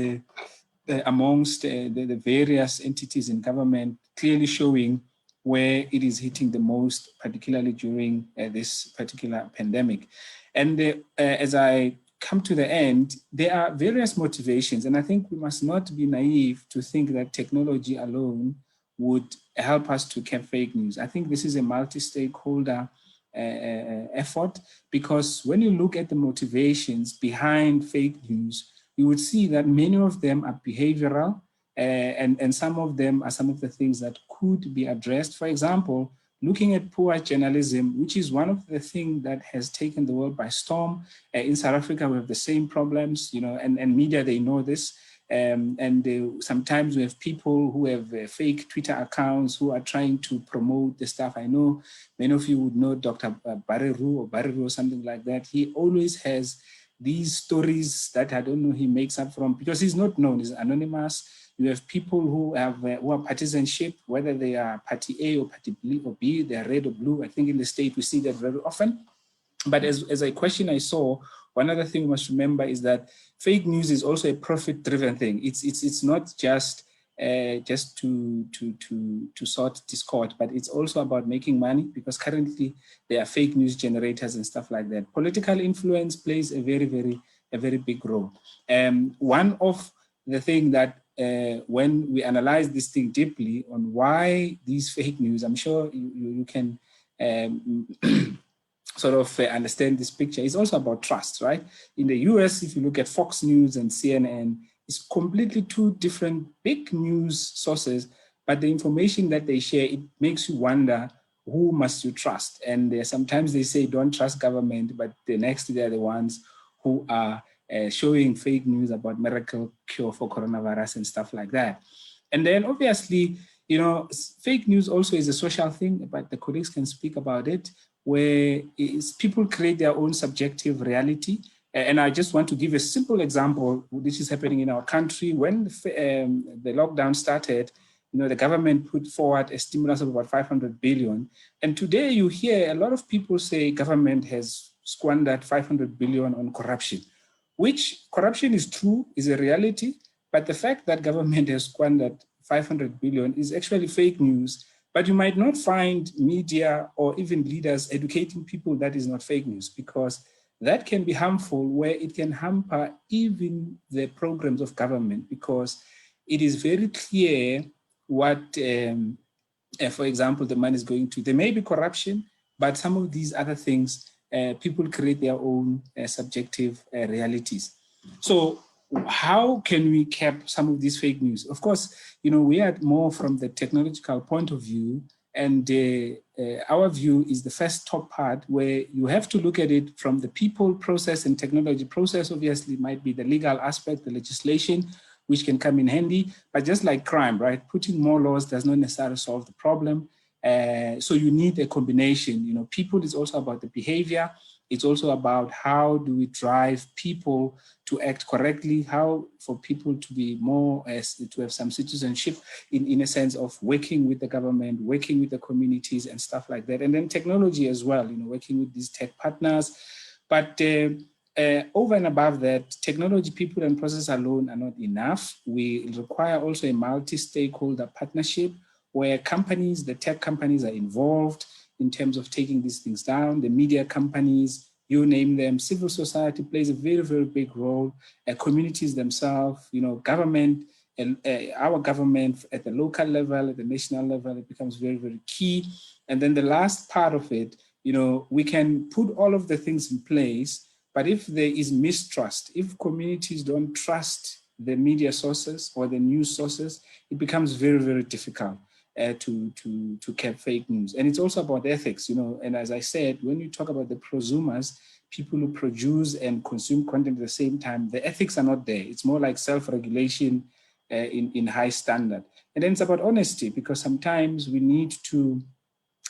amongst the various entities in government clearly showing where it is hitting the most, particularly during this particular pandemic. And as I come to the end, there are various motivations, and I think we must not be naive to think that technology alone would help us to curb fake news. I think this is a multi-stakeholder effort, because when you look at the motivations behind fake news, you would see that many of them are behavioral, and some of them are some of the things that could be addressed. For example, looking at poor journalism, which is one of the things that has taken the world by storm. In South Africa, we have the same problems, and media, they know this. Sometimes we have people who have fake Twitter accounts who are trying to promote the stuff. I know many of you would know Dr. Bariru or something like that. He always has these stories that I don't know he makes up from, because he's not known, he's anonymous. You have people who are partisanship, whether they are party A or party B, they are red or blue. I think in the state we see that very often. But as a question I saw, one other thing we must remember is that fake news is also a profit-driven thing. It's not just to sort discord, but it's also about making money, because currently there are fake news generators and stuff like that. Political influence plays a very big role. One of the things that when we analyze this thing deeply on why these fake news, I'm sure you can sort of understand this picture. It's also about trust, right? In the US, if you look at Fox News and CNN, it's completely two different big news sources, but the information that they share, it makes you wonder, who must you trust? And sometimes they say, don't trust government, but the next they're the ones who are showing fake news about miracle cure for coronavirus and stuff like that. And then obviously, fake news also is a social thing, but the colleagues can speak about it, where people create their own subjective reality. And I just want to give a simple example. This is happening in our country. When the lockdown started, the government put forward a stimulus of about 500 billion. And today you hear a lot of people say government has squandered 500 billion on corruption, which corruption is true, is a reality. But the fact that government has squandered 500 billion is actually fake news. But you might not find media or even leaders educating people that is not fake news, because that can be harmful, where it can hamper even the programs of government, because it is very clear what, for example, the money is going to. There may be corruption, but some of these other things, people create their own subjective realities. So how can we curb some of these fake news? Of course, we are more from the technological point of view, and our view is the first top part, where you have to look at it from the people, process, and technology. Process obviously might be the legal aspect, the legislation, which can come in handy, but just like crime, right? Putting more laws does not necessarily solve the problem. So you need a combination. People is also about the behavior. It's also about how do we drive people to act correctly, how for people to be more, to have some citizenship in a sense of working with the government, working with the communities and stuff like that. And then technology as well, working with these tech partners. But over and above that, technology, people, and process alone are not enough. We require also a multi-stakeholder partnership where companies, the tech companies, are involved in terms of taking these things down. The media companies, you name them, civil society plays a very, very big role. Communities themselves, government, and our government at the local level, at the national level, it becomes very, very key. And then the last part of it, we can put all of the things in place, but if there is mistrust, if communities don't trust the media sources or the news sources, it becomes very, very difficult to curb fake news. And it's also about ethics, and as I said, when you talk about the prosumers, people who produce and consume content at the same time, the ethics are not there. It's more like self-regulation in high standard. And then it's about honesty, because sometimes we need to,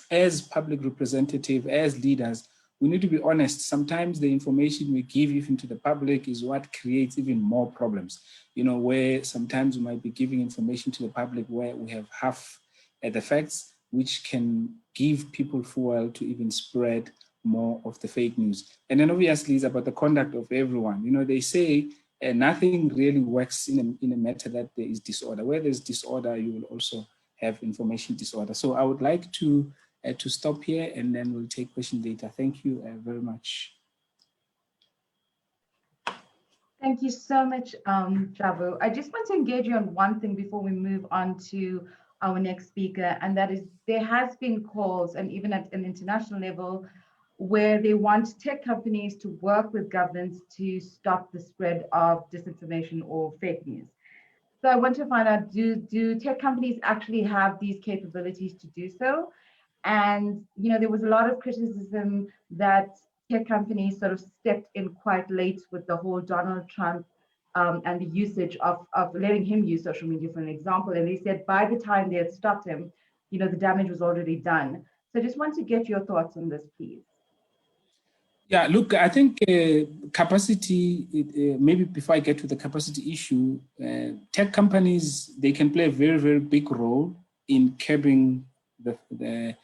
as public representative, as leaders, we need to be honest. Sometimes the information we give even to the public is what creates even more problems, where sometimes we might be giving information to the public where we have half the facts, which can give people fuel to even spread more of the fake news. And then obviously it's about the conduct of everyone. They say nothing really works in a matter that there is disorder. Where there's disorder, you will also have information disorder. So I would like to stop here, and then we'll take question data. Thank you very much. Thank you so much, Jabu. I just want to engage you on one thing before we move on to our next speaker, and that is there has been calls, and even at an international level, where they want tech companies to work with governments to stop the spread of disinformation or fake news. So I want to find out, do tech companies actually have these capabilities to do so? And there was a lot of criticism that tech companies sort of stepped in quite late with the whole Donald Trump and the usage of letting him use social media for an example. And they said by the time they had stopped him, the damage was already done. So I just want to get your thoughts on this, please. Yeah, look, I think capacity, maybe before I get to the capacity issue, tech companies, they can play a very, very big role in curbing the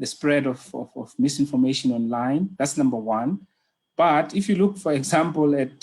spread of misinformation online. That's number one. But if you look, for example, at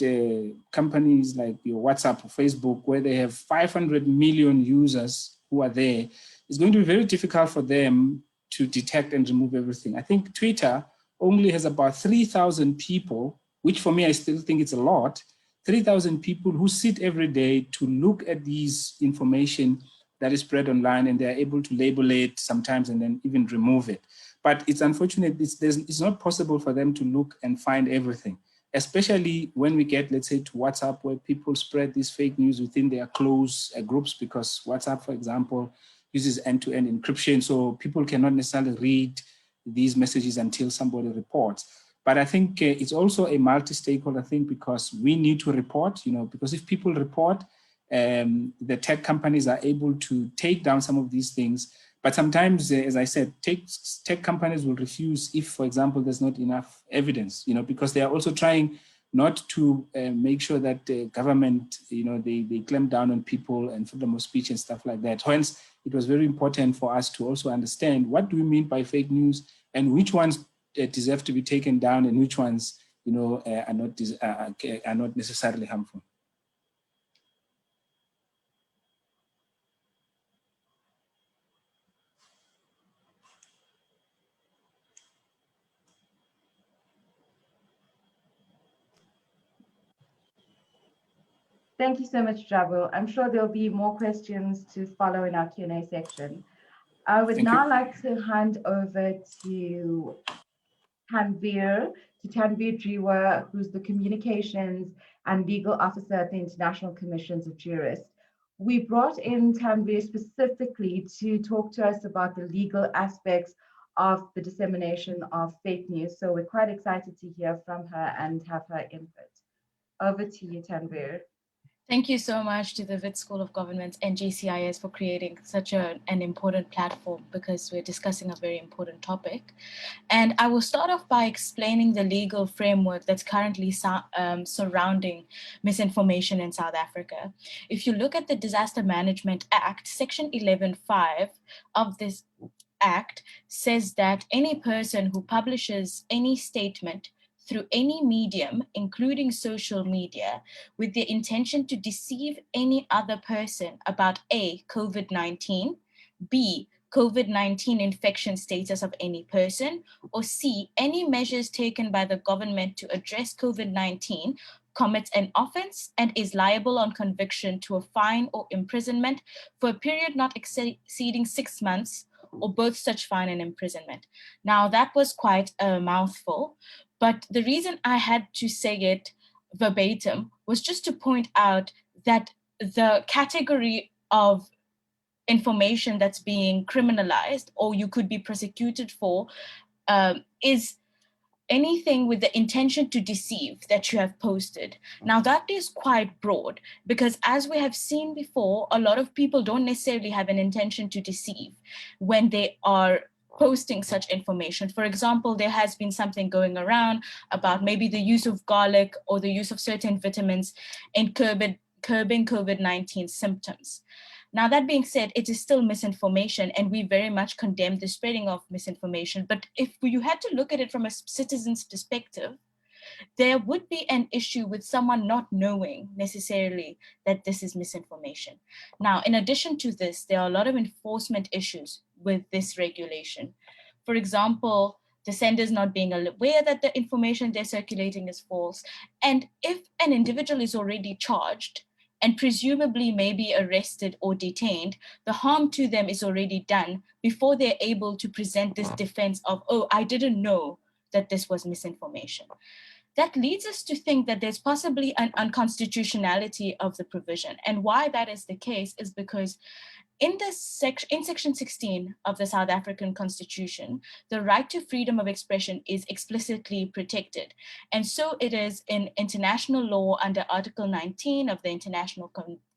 companies like your WhatsApp or Facebook, where they have 500 million users who are there, it's going to be very difficult for them to detect and remove everything. I think Twitter only has about 3,000 people, which for me, I still think it's a lot, 3,000 people who sit every day to look at these information that is spread online, and they're able to label it sometimes and then even remove it. But it's unfortunate, it's not possible for them to look and find everything, especially when we get, let's say, to WhatsApp, where people spread this fake news within their close groups, because WhatsApp, for example, uses end-to-end encryption, so people cannot necessarily read these messages until somebody reports. But I think it's also a multi-stakeholder thing, because we need to report, because if people report, the tech companies are able to take down some of these things. But sometimes, as I said, tech companies will refuse if, for example, there's not enough evidence, because they are also trying not to make sure that the government, they clamp down on people and freedom of speech and stuff like that. Hence, it was very important for us to also understand what do we mean by fake news, and which ones deserve to be taken down, and which ones, are not necessarily harmful. Thank you so much, Jabu. I'm sure there'll be more questions to follow in our Q&A section. I would now like to hand over to Tanvir Jiwa, who's the Communications and Legal Officer at the International Commissions of Jurists. We brought in Tanvir specifically to talk to us about the legal aspects of the dissemination of fake news. So we're quite excited to hear from her and have her input. Over to you, Tanvir. Thank you so much to the Wits School of Government and GCIS for creating such an important platform, because we're discussing a very important topic. And I will start off by explaining the legal framework that's currently surrounding misinformation in South Africa. If you look at the Disaster Management Act, Section 11.5 of this Act says that any person who publishes any statement through any medium, including social media, with the intention to deceive any other person about A, COVID-19, B, COVID-19 infection status of any person, or C, any measures taken by the government to address COVID-19, commits an offense and is liable on conviction to a fine or imprisonment for a period not exceeding 6 months, or both such fine and imprisonment. Now that was quite a mouthful, but the reason I had to say it verbatim was just to point out that the category of information that's being criminalized or you could be prosecuted for is anything with the intention to deceive that you have posted. Now that is quite broad, because as we have seen before, a lot of people don't necessarily have an intention to deceive when they are posting such information. For example, there has been something going around about maybe the use of garlic or the use of certain vitamins in curbing COVID-19 symptoms. Now, that being said, it is still misinformation, and we very much condemn the spreading of misinformation. But if you had to look at it from a citizen's perspective, there would be an issue with someone not knowing necessarily that this is misinformation. Now, in addition to this, there are a lot of enforcement issues with this regulation. For example, the senders not being aware that the information they're circulating is false. And if an individual is already charged, and presumably may be arrested or detained, the harm to them is already done before they're able to present this defense of, oh, I didn't know that this was misinformation. That leads us to think that there's possibly an unconstitutionality of the provision. And why that is the case is because in section 16 of the South African Constitution, the right to freedom of expression is explicitly protected. And so it is in international law under Article 19 of the International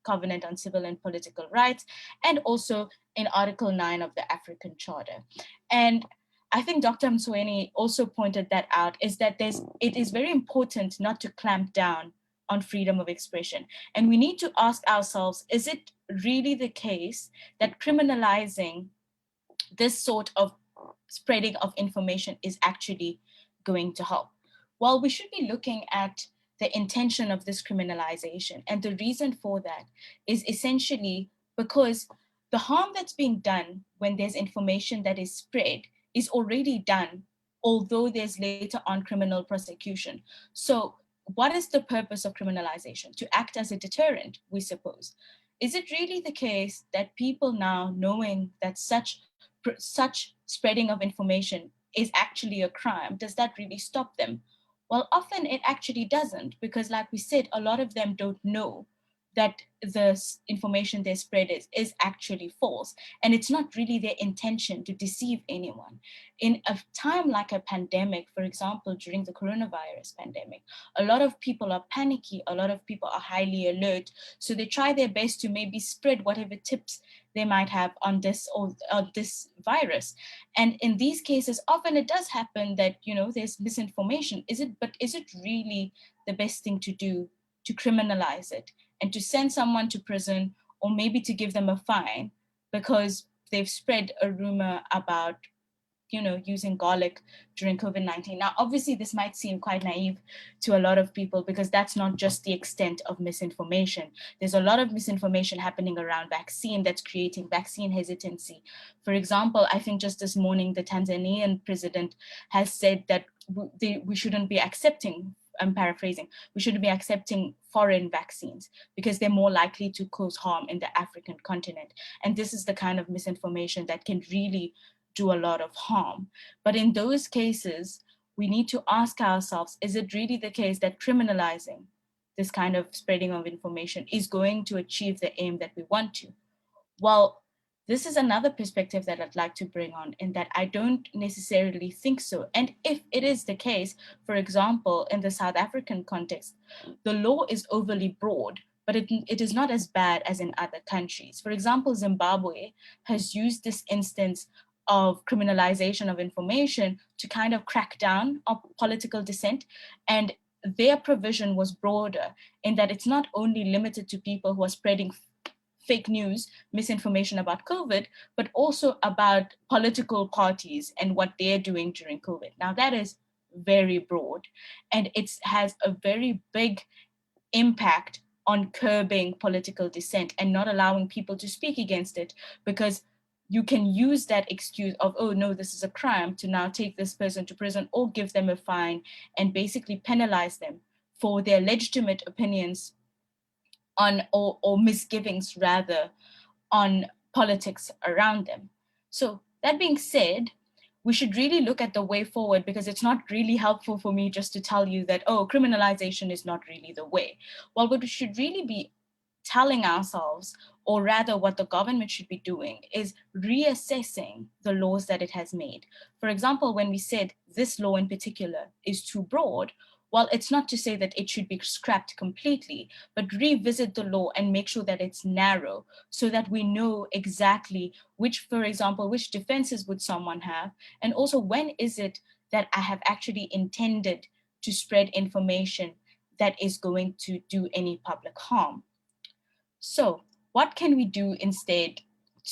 Covenant on Civil and Political Rights, and also in Article 9 of the African Charter. And I think Dr. Msweni also pointed that out, is that it is very important not to clamp down on freedom of expression. And we need to ask ourselves, is it really the case that criminalizing this sort of spreading of information is actually going to help? Well, we should be looking at the intention of this criminalization. And the reason for that is essentially because the harm that's being done when there's information that is spread is already done, although there's later on criminal prosecution. So what is the purpose of criminalization? To act as a deterrent, we suppose. Is it really the case that people now, knowing that such spreading of information is actually a crime, does that really stop them? Well, often it actually doesn't, because like we said, a lot of them don't know that the information they spread is actually false. And it's not really their intention to deceive anyone. In a time like a pandemic, for example, during the coronavirus pandemic, a lot of people are panicky, a lot of people are highly alert. So they try their best to maybe spread whatever tips they might have on this or this virus. And in these cases, often it does happen that, there's misinformation. Is it really the best thing to do to criminalize it and to send someone to prison, or maybe to give them a fine because they've spread a rumor about using garlic during COVID-19. Now, obviously, this might seem quite naive to a lot of people, because that's not just the extent of misinformation. There's a lot of misinformation happening around vaccine that's creating vaccine hesitancy. For example, I think just this morning, the Tanzanian president has said that we shouldn't be accepting, I'm paraphrasing, we shouldn't be accepting foreign vaccines because they're more likely to cause harm in the African continent. And this is the kind of misinformation that can really do a lot of harm. But in those cases, we need to ask ourselves, is it really the case that criminalizing this kind of spreading of information is going to achieve the aim that we want to? Well, this is another perspective that I'd like to bring on, in that I don't necessarily think so. And if it is the case, for example, in the South African context, the law is overly broad, but it is not as bad as in other countries. For example, Zimbabwe has used this instance of criminalization of information to kind of crack down on political dissent. And their provision was broader, in that it's not only limited to people who are spreading fake news, misinformation about COVID, but also about political parties and what they're doing during COVID. Now, that is very broad, and it has a very big impact on curbing political dissent and not allowing people to speak against it, because you can use that excuse of, oh no, this is a crime, to now take this person to prison or give them a fine and basically penalize them for their legitimate opinions on, or misgivings rather, on politics around them. So that being said, we should really look at the way forward, because it's not really helpful for me just to tell you that, oh, criminalization is not really the way. Well, what we should really be telling ourselves, or rather what the government should be doing, is reassessing the laws that it has made. For example, when we said this law in particular is too broad, well, it's not to say that it should be scrapped completely, but revisit the law and make sure that it's narrow, so that we know exactly which, for example, which defenses would someone have, and also when is it that I have actually intended to spread information that is going to do any public harm. So what can we do instead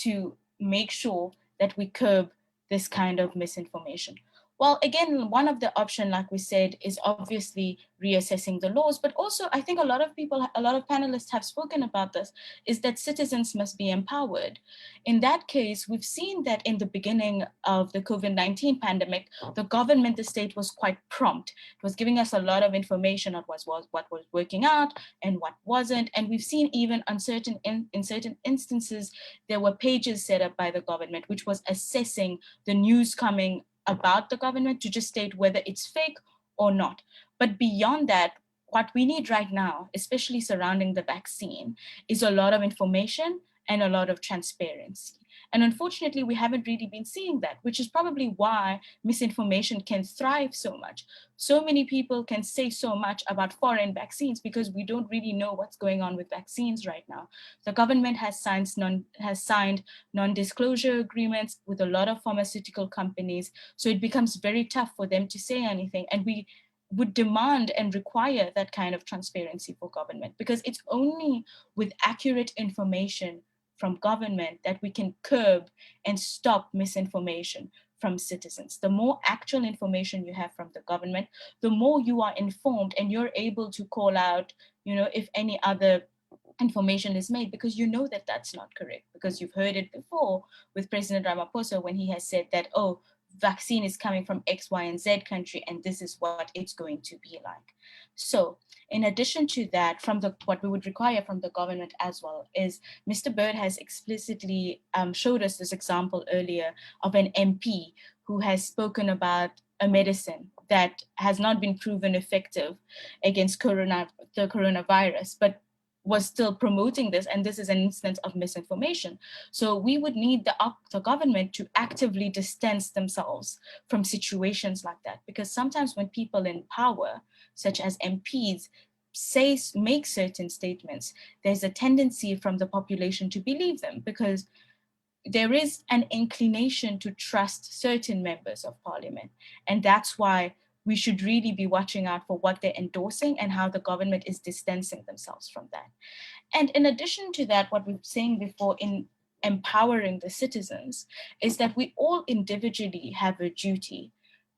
to make sure that we curb this kind of misinformation? Well, again, one of the options, like we said, is obviously reassessing the laws, but also I think a lot of people, a lot of panelists have spoken about this, is that citizens must be empowered. In that case, we've seen that in the beginning of the COVID-19 pandemic, the government, the state was quite prompt. It was giving us a lot of information on what was working out and what wasn't. And we've seen even in certain instances, there were pages set up by the government, which was assessing the news coming about the government to just state whether it's fake or not. But beyond that, what we need right now, especially surrounding the vaccine, is a lot of information and a lot of transparency. And unfortunately, we haven't really been seeing that, which is probably why misinformation can thrive so much. So many people can say so much about foreign vaccines because we don't really know what's going on with vaccines right now. The government has signed non-disclosure agreements with a lot of pharmaceutical companies, so it becomes very tough for them to say anything. And we would demand and require that kind of transparency for government, because it's only with accurate information from government that we can curb and stop misinformation from citizens. The more actual information you have from the government, the more you are informed and you're able to call out, if any other information is made, because you know that that's not correct, because you've heard it before with President Ramaphosa when he has said that, oh, vaccine is coming from X, Y, and Z country, and this is what it's going to be like. So in addition to that, what we would require from the government as well is, Mr. Bird has explicitly showed us this example earlier of an MP who has spoken about a medicine that has not been proven effective against the coronavirus, but was still promoting this, and this is an instance of misinformation. So we would need the government to actively distance themselves from situations like that, because sometimes when people in power, such as MPs, make certain statements, there's a tendency from the population to believe them, because there is an inclination to trust certain members of parliament. And that's why we should really be watching out for what they're endorsing and how the government is distancing themselves from that. And in addition to that, what we were saying before in empowering the citizens is that we all individually have a duty,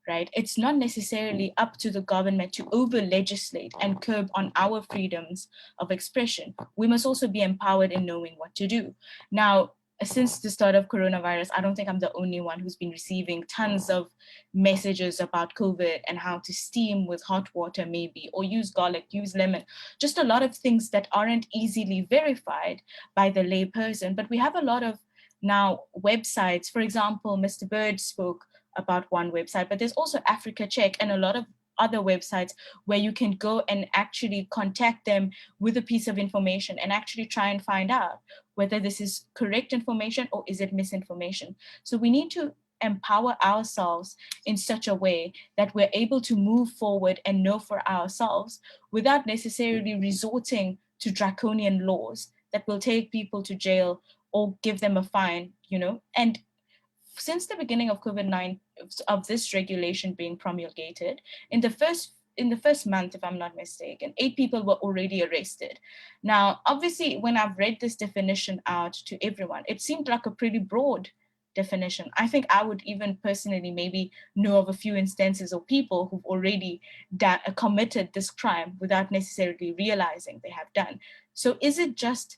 right? It's not necessarily up to the government to over-legislate and curb on our freedoms of expression. We must also be empowered in knowing what to do. Now, since the start of coronavirus, I don't think I'm the only one who's been receiving tons of messages about COVID and how to steam with hot water maybe, or use garlic, use lemon, just a lot of things that aren't easily verified by the lay person. But we have a lot of now websites. For example, Mr. Bird spoke about one website, but there's also Africa Check and a lot of other websites where you can go and actually contact them with a piece of information and actually try and find out whether this is correct information or is it misinformation. So we need to empower ourselves in such a way that we're able to move forward and know for ourselves without necessarily resorting to draconian laws that will take people to jail or give them a fine, And since the beginning of COVID-19, of this regulation being promulgated, in the first month, if I'm not mistaken, 8 people were already arrested. Now, obviously, when I've read this definition out to everyone, it seemed like a pretty broad definition. I think I would even personally maybe know of a few instances of people who've already committed this crime without necessarily realizing they have done. So is it just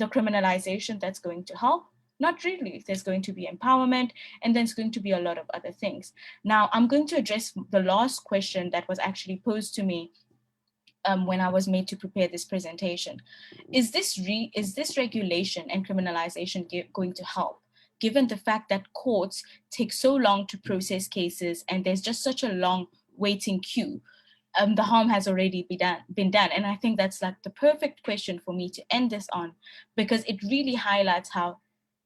the criminalization that's going to help? Not really. There's going to be empowerment, and there's going to be a lot of other things. Now, I'm going to address the last question that was actually posed to me when I was made to prepare this presentation. Is this regulation and criminalization going to help, given the fact that courts take so long to process cases and there's just such a long waiting queue? The harm has already been done. And I think that's like the perfect question for me to end this on, because it really highlights how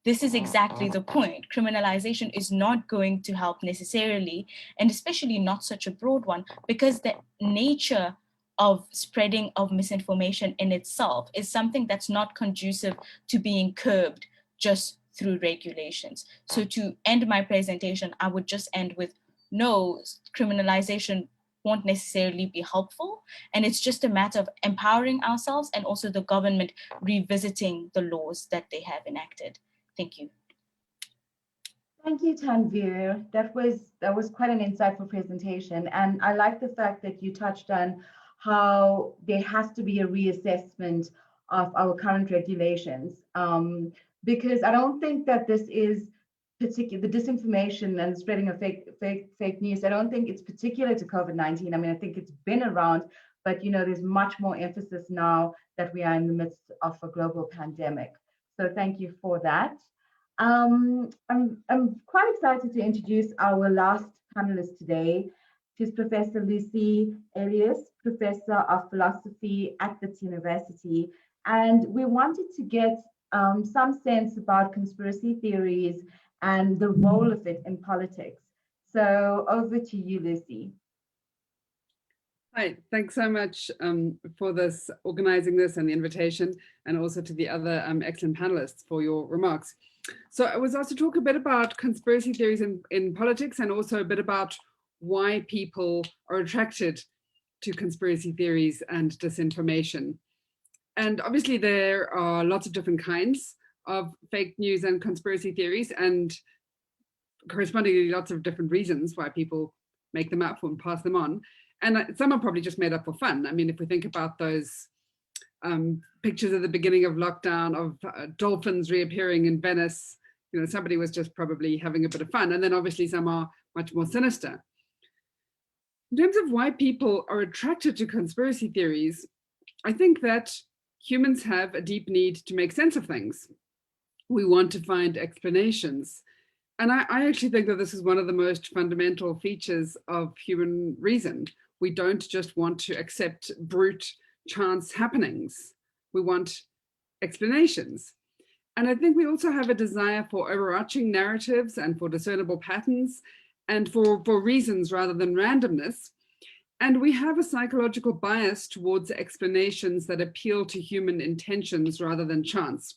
this is exactly the point. Criminalization is not going to help necessarily, and especially not such a broad one, because the nature of spreading of misinformation in itself is something that's not conducive to being curbed just through regulations. So to end my presentation, I would just end with, no, criminalization won't necessarily be helpful. And it's just a matter of empowering ourselves and also the government revisiting the laws that they have enacted. Thank you. Thank you, Tanvir. That was quite an insightful presentation. And I like the fact that you touched on how there has to be a reassessment of our current regulations. Because I don't think that this is particular, the disinformation and spreading of fake news, I don't think it's particular to COVID-19. I mean, I think it's been around, but there's much more emphasis now that we are in the midst of a global pandemic. So thank you for that. I'm quite excited to introduce our last panelist today. She's Professor Lucy Elias, Professor of Philosophy at Wits University. And we wanted to get some sense about conspiracy theories and the role of it in politics. So over to you, Lucy. Hi, thanks so much for this, organizing this and the invitation, and also to the other excellent panelists for your remarks. So I was asked to talk a bit about conspiracy theories in politics, and also a bit about why people are attracted to conspiracy theories and disinformation. And obviously there are lots of different kinds of fake news and conspiracy theories, and correspondingly lots of different reasons why people make them up and pass them on. And some are probably just made up for fun. I mean, if we think about those pictures at the beginning of lockdown of dolphins reappearing in Venice, somebody was just probably having a bit of fun. And then obviously some are much more sinister. In terms of why people are attracted to conspiracy theories, I think that humans have a deep need to make sense of things. We want to find explanations. And I actually think that this is one of the most fundamental features of human reason. We don't just want to accept brute chance happenings. We want explanations. And I think we also have a desire for overarching narratives and for discernible patterns and for reasons rather than randomness. And we have a psychological bias towards explanations that appeal to human intentions rather than chance.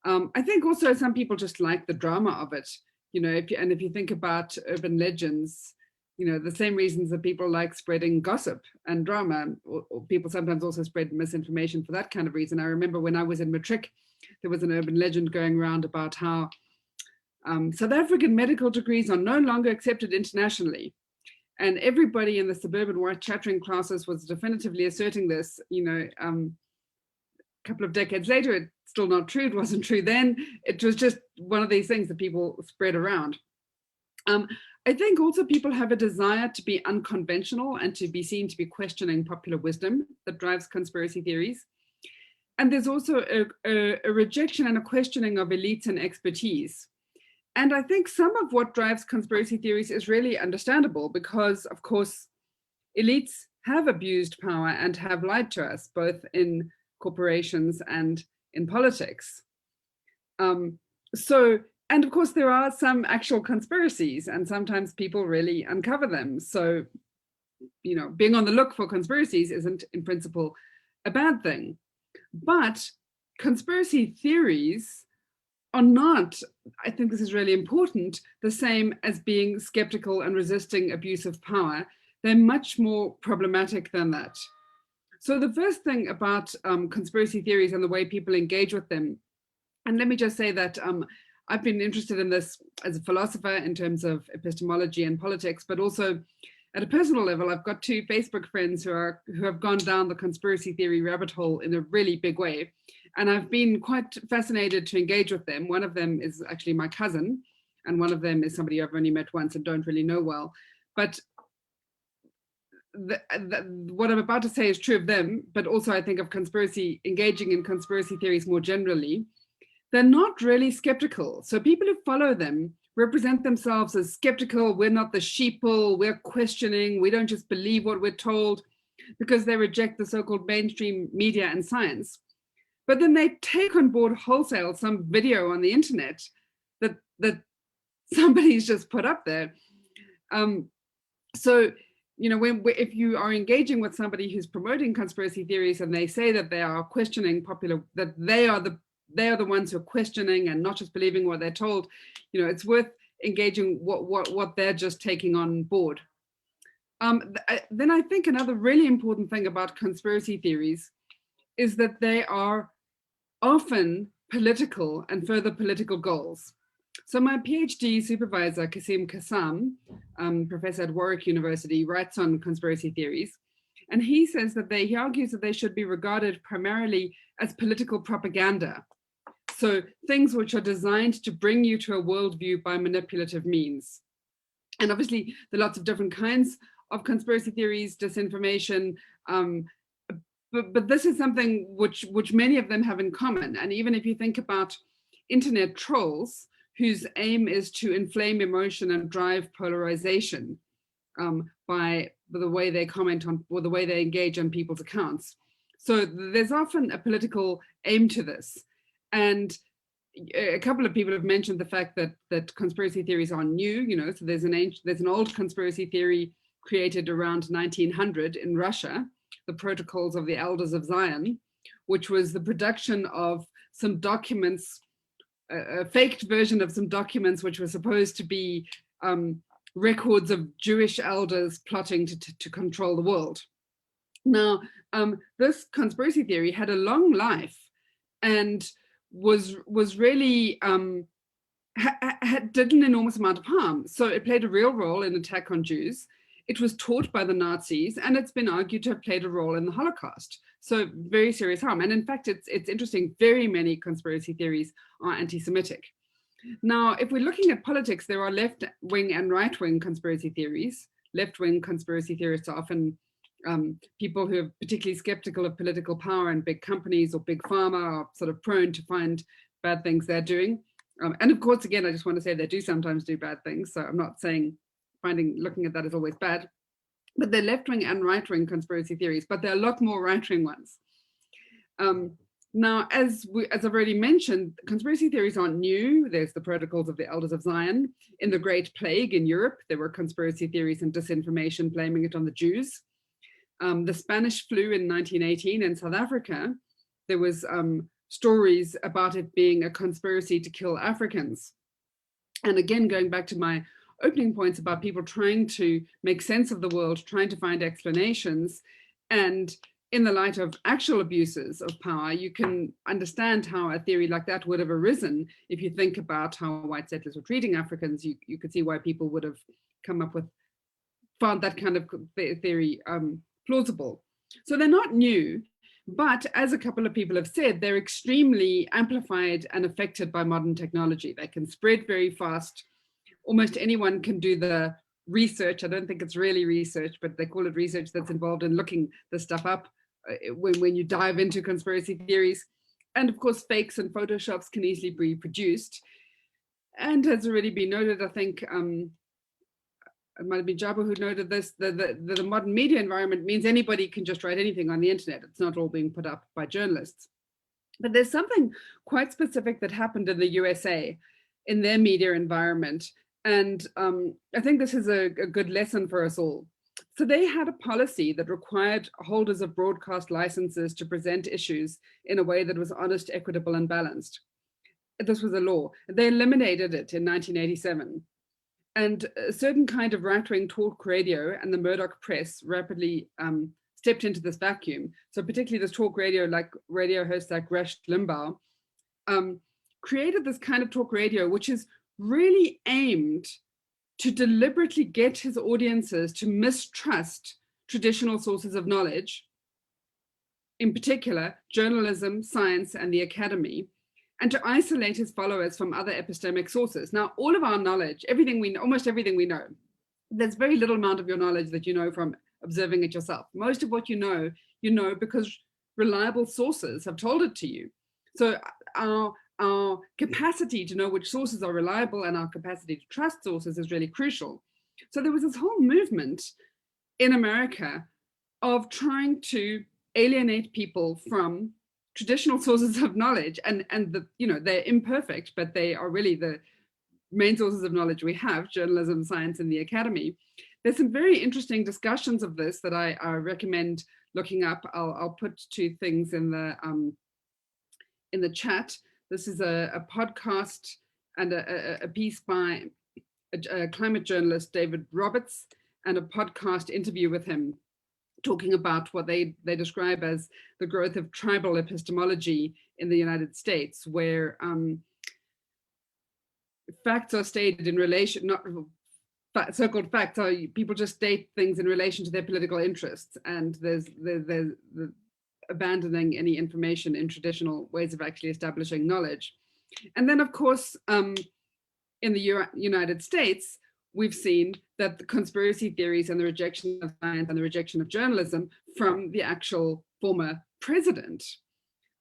I think also some people just like the drama of it, if you think about urban legends, the same reasons that people like spreading gossip and drama, or people sometimes also spread misinformation for that kind of reason. I remember when I was in Matric, there was an urban legend going around about how South African medical degrees are no longer accepted internationally. And everybody in the suburban white chattering classes was definitively asserting this, a couple of decades later. It's still not true. It wasn't true then. It was just one of these things that people spread around. I think also people have a desire to be unconventional and to be seen to be questioning popular wisdom that drives conspiracy theories. And there's also a rejection and a questioning of elites and expertise. And I think some of what drives conspiracy theories is really understandable because, of course, elites have abused power and have lied to us, both in corporations and in politics. And of course, there are some actual conspiracies, and sometimes people really uncover them. So, being on the look for conspiracies isn't in principle a bad thing. But conspiracy theories are not, I think this is really important, the same as being skeptical and resisting abuse of power. They're much more problematic than that. So the first thing about conspiracy theories and the way people engage with them, and let me just say that I've been interested in this as a philosopher in terms of epistemology and politics, but also at a personal level. I've got 2 Facebook friends who have gone down the conspiracy theory rabbit hole in a really big way. And I've been quite fascinated to engage with them. One of them is actually my cousin, and one of them is somebody I've only met once and don't really know well. But what I'm about to say is true of them, but also I think of engaging in conspiracy theories more generally. They're not really skeptical. So people who follow them represent themselves as skeptical. We're not the sheeple, we're questioning, we don't just believe what we're told, because they reject the so-called mainstream media and science. But then they take on board wholesale some video on the internet that somebody's just put up there. So, you know, if you are engaging with somebody who's promoting conspiracy theories and they say that they are questioning that they are the ones who are questioning and not just believing what they're told, you know, it's worth engaging what they're just taking on board. Then I think another really important thing about conspiracy theories is that they are often political and further political goals. So my PhD supervisor, Kasim Kassam, professor at Warwick University, writes on conspiracy theories. And he says that he argues that they should be regarded primarily as political propaganda. So things which are designed to bring you to a worldview by manipulative means. And obviously there are lots of different kinds of conspiracy theories, disinformation, but this is something which many of them have in common. And even if you think about internet trolls, whose aim is to inflame emotion and drive polarization by the way they comment on, or the way they engage on people's accounts. So there's often a political aim to this. And a couple of people have mentioned the fact that conspiracy theories are new, you know, so there's an old conspiracy theory created around 1900 in Russia, the Protocols of the Elders of Zion, which was the production of some documents, a faked version of some documents which were supposed to be records of Jewish elders plotting to control the world. Now, this conspiracy theory had a long life and was really did an enormous amount of harm. So it played a real role in attack on Jews. It was taught by the Nazis, and it's been argued to have played a role in the Holocaust. So very serious harm. And in fact, it's interesting, very many conspiracy theories are anti-Semitic. Now, if we're looking at politics, there are left-wing and right-wing conspiracy theories. Left-wing conspiracy theorists are often people who are particularly skeptical of political power and big companies or big pharma, are sort of prone to find bad things they're doing. And of course, again, I just want to say they do sometimes do bad things. So I'm not saying looking at that is always bad, but they're left-wing and right-wing conspiracy theories, but there are a lot more right-wing ones. Now, as I've already mentioned, conspiracy theories aren't new. There's the Protocols of the Elders of Zion. In the Great Plague in Europe, there were conspiracy theories and disinformation blaming it on the Jews. The Spanish flu in 1918 in South Africa, there was stories about it being a conspiracy to kill Africans. And again, going back to my opening points about people trying to make sense of the world, trying to find explanations, and in the light of actual abuses of power, you can understand how a theory like that would have arisen. If you think about how white settlers were treating Africans, you could see why people would have found that kind of theory plausible. So they're not new, but as a couple of people have said, they're extremely amplified and affected by modern technology. They can spread very fast. Almost anyone can do the research. I don't think it's really research, but they call it research that's involved in looking the stuff up when you dive into conspiracy theories. And of course, fakes and photoshops can easily be produced. And has already been noted, I think, it might have been Jabu who noted this, the modern media environment means anybody can just write anything on the internet. It's not all being put up by journalists. But there's something quite specific that happened in the USA in their media environment. And I think this is a good lesson for us all. So they had a policy that required holders of broadcast licenses to present issues in a way that was honest, equitable, and balanced. This was a law. They eliminated it in 1987. And a certain kind of right-wing talk radio and the Murdoch press rapidly stepped into this vacuum. So particularly this talk radio, like radio hosts like Rush Limbaugh, created this kind of talk radio, which is really aimed to deliberately get his audiences to mistrust traditional sources of knowledge, in particular, journalism, science, and the academy, and to isolate his followers from other epistemic sources. Now, all of our knowledge, almost everything we know, there's very little amount of your knowledge that you know from observing it yourself. Most of what you know because reliable sources have told it to you. So our capacity to know which sources are reliable and our capacity to trust sources is really crucial. So there was this whole movement in America of trying to alienate people from traditional sources of knowledge, and they're imperfect, but they are really the main sources of knowledge we have: journalism, science, and the academy. There's some very interesting discussions of this that I recommend looking up. I'll put two things in the chat. This is a podcast and a piece by a climate journalist, David Roberts, and a podcast interview with him, talking about what they describe as the growth of tribal epistemology in the United States, where facts are stated in relation, not so-called facts are, people just state things in relation to their political interests, and there's the abandoning any information in traditional ways of actually establishing knowledge. And then, of course, in the United States, we've seen that the conspiracy theories and the rejection of science and the rejection of journalism from the actual former president.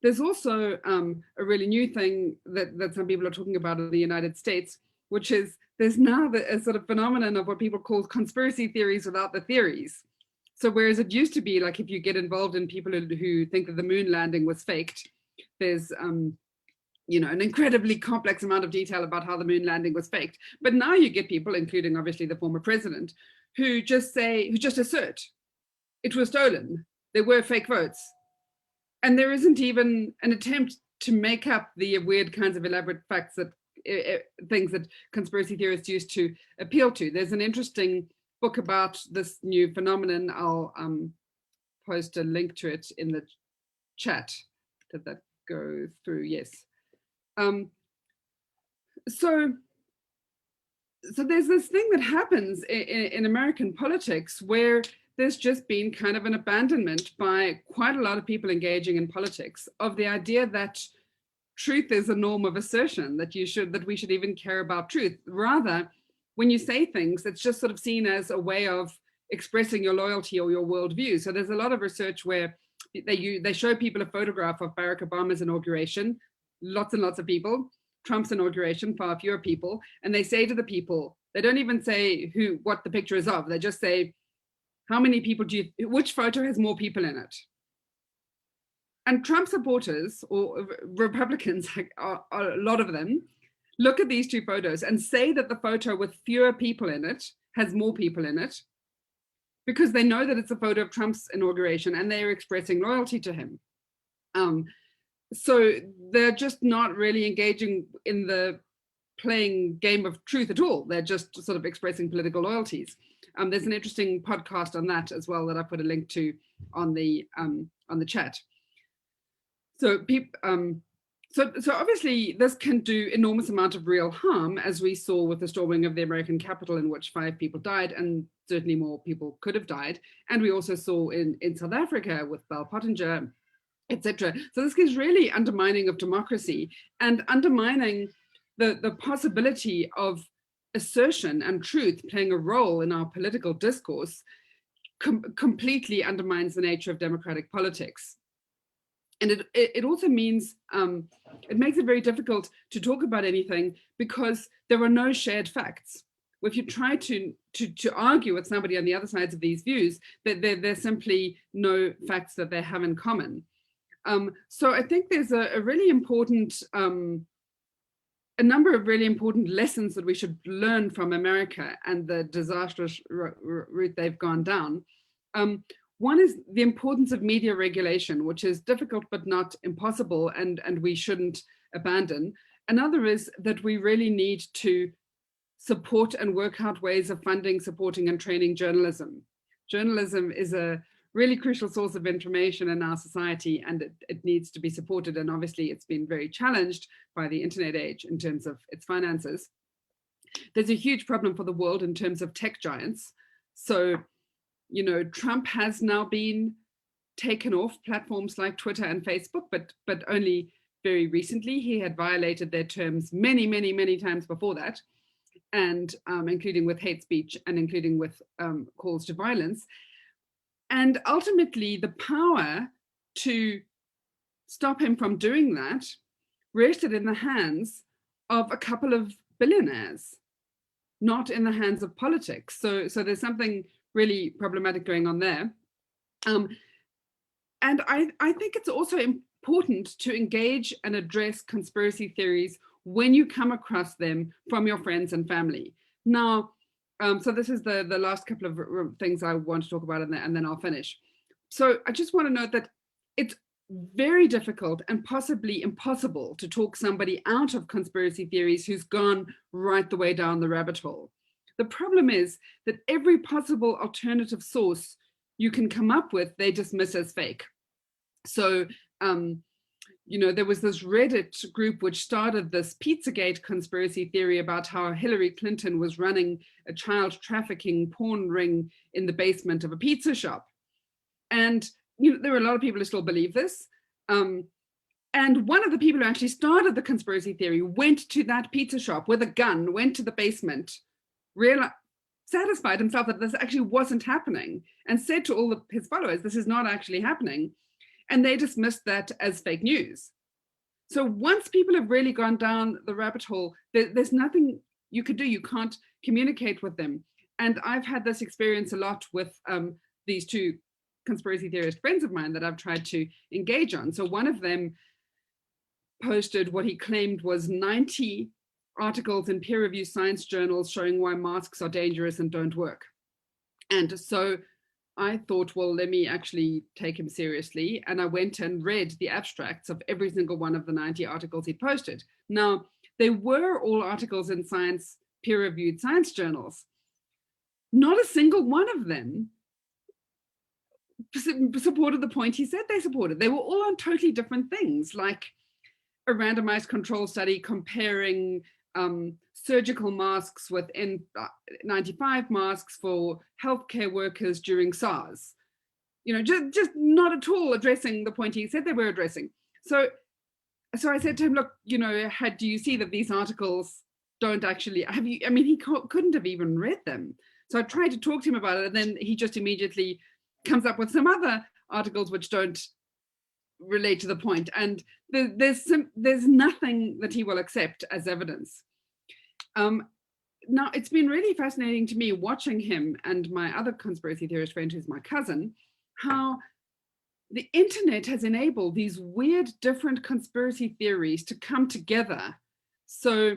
There's also a really new thing that some people are talking about in the United States, which is there's now a sort of phenomenon of what people call conspiracy theories without the theories. So whereas it used to be like, if you get involved in people who think that the moon landing was faked, there's an incredibly complex amount of detail about how the moon landing was faked. But now you get people, including obviously the former president, who just assert it was stolen. There were fake votes. And there isn't even an attempt to make up the weird kinds of elaborate facts that things that conspiracy theorists used to appeal to. There's an interesting book about this new phenomenon. I'll post a link to it in the chat. Did that go through? Yes. So there's this thing that happens in American politics where there's just been kind of an abandonment by quite a lot of people engaging in politics of the idea that truth is a norm of assertion, that we should even care about truth. Rather, when you say things, it's just sort of seen as a way of expressing your loyalty or your worldview. So there's a lot of research where they show people a photograph of Barack Obama's inauguration, lots and lots of people, Trump's inauguration, far fewer people, and they say to the people, they don't even say what the picture is of, they just say, how many people which photo has more people in it? And Trump supporters or Republicans, a lot of them, look at these two photos and say that the photo with fewer people in it has more people in it, because they know that it's a photo of Trump's inauguration and they are expressing loyalty to him. So they're just not really engaging in the playing game of truth at all. They're just sort of expressing political loyalties. There's an interesting podcast on that as well that I put a link to on the chat. So obviously this can do enormous amount of real harm, as we saw with the storming of the American Capitol, in which 5 people died, and certainly more people could have died. And we also saw in South Africa with Bell Pottinger, etc. So this is really undermining of democracy and undermining the possibility of assertion and truth playing a role in our political discourse. Completely undermines the nature of democratic politics. And it also means, it makes it very difficult to talk about anything because there are no shared facts. If you try to argue with somebody on the other sides of these views, there's simply no facts that they have in common. So I think there's a really important, a number of really important lessons that we should learn from America and the disastrous route they've gone down. One is the importance of media regulation, which is difficult but not impossible, and we shouldn't abandon. Another is that we really need to support and work out ways of funding, supporting, and training journalism. Journalism is a really crucial source of information in our society, and it needs to be supported. And obviously it's been very challenged by the internet age in terms of its finances. There's a huge problem for the world in terms of tech giants. So, you know, Trump has now been taken off platforms like Twitter and Facebook, but only very recently. He had violated their terms many, many, many times before that, and including with hate speech and including with calls to violence. And ultimately, the power to stop him from doing that rested in the hands of a couple of billionaires, not in the hands of politics. So there's something really problematic going on there. And I think it's also important to engage and address conspiracy theories when you come across them from your friends and family. Now, so this is the last couple of things I want to talk about, and then I'll finish. So I just want to note that it's very difficult and possibly impossible to talk somebody out of conspiracy theories who's gone right the way down the rabbit hole. The problem is that every possible alternative source you can come up with, they dismiss as fake. So, you know, there was this Reddit group which started this Pizzagate conspiracy theory about how Hillary Clinton was running a child trafficking porn ring in the basement of a pizza shop. And you know, there were a lot of people who still believe this. And one of the people who actually started the conspiracy theory went to that pizza shop with a gun, went to the basement, satisfied himself that this actually wasn't happening, and said to all of his followers, this is not actually happening. And they dismissed that as fake news. So once people have really gone down the rabbit hole, there's nothing you could do. You can't communicate with them. And I've had this experience a lot with these two conspiracy theorist friends of mine that I've tried to engage on. So one of them posted what he claimed was 90 articles in peer-reviewed science journals showing why masks are dangerous and don't work. And so I thought, well, let me actually take him seriously. And I went and read the abstracts of every single one of the 90 articles he posted. Now, they were all articles in science, peer-reviewed science journals. Not a single one of them supported the point he said they supported. They were all on totally different things, like a randomized control study comparing surgical masks with N95 masks for healthcare workers during SARS. You know, just not at all addressing the point he said they were addressing. So I said to him, look, you know, do you see that these articles don't actually, have you, I mean, he couldn't have even read them. So I tried to talk to him about it, and then he just immediately comes up with some other articles which don't relate to the point. And there's nothing that he will accept as evidence. Now, it's been really fascinating to me watching him and my other conspiracy theorist friend, who's my cousin, how the internet has enabled these weird different conspiracy theories to come together. So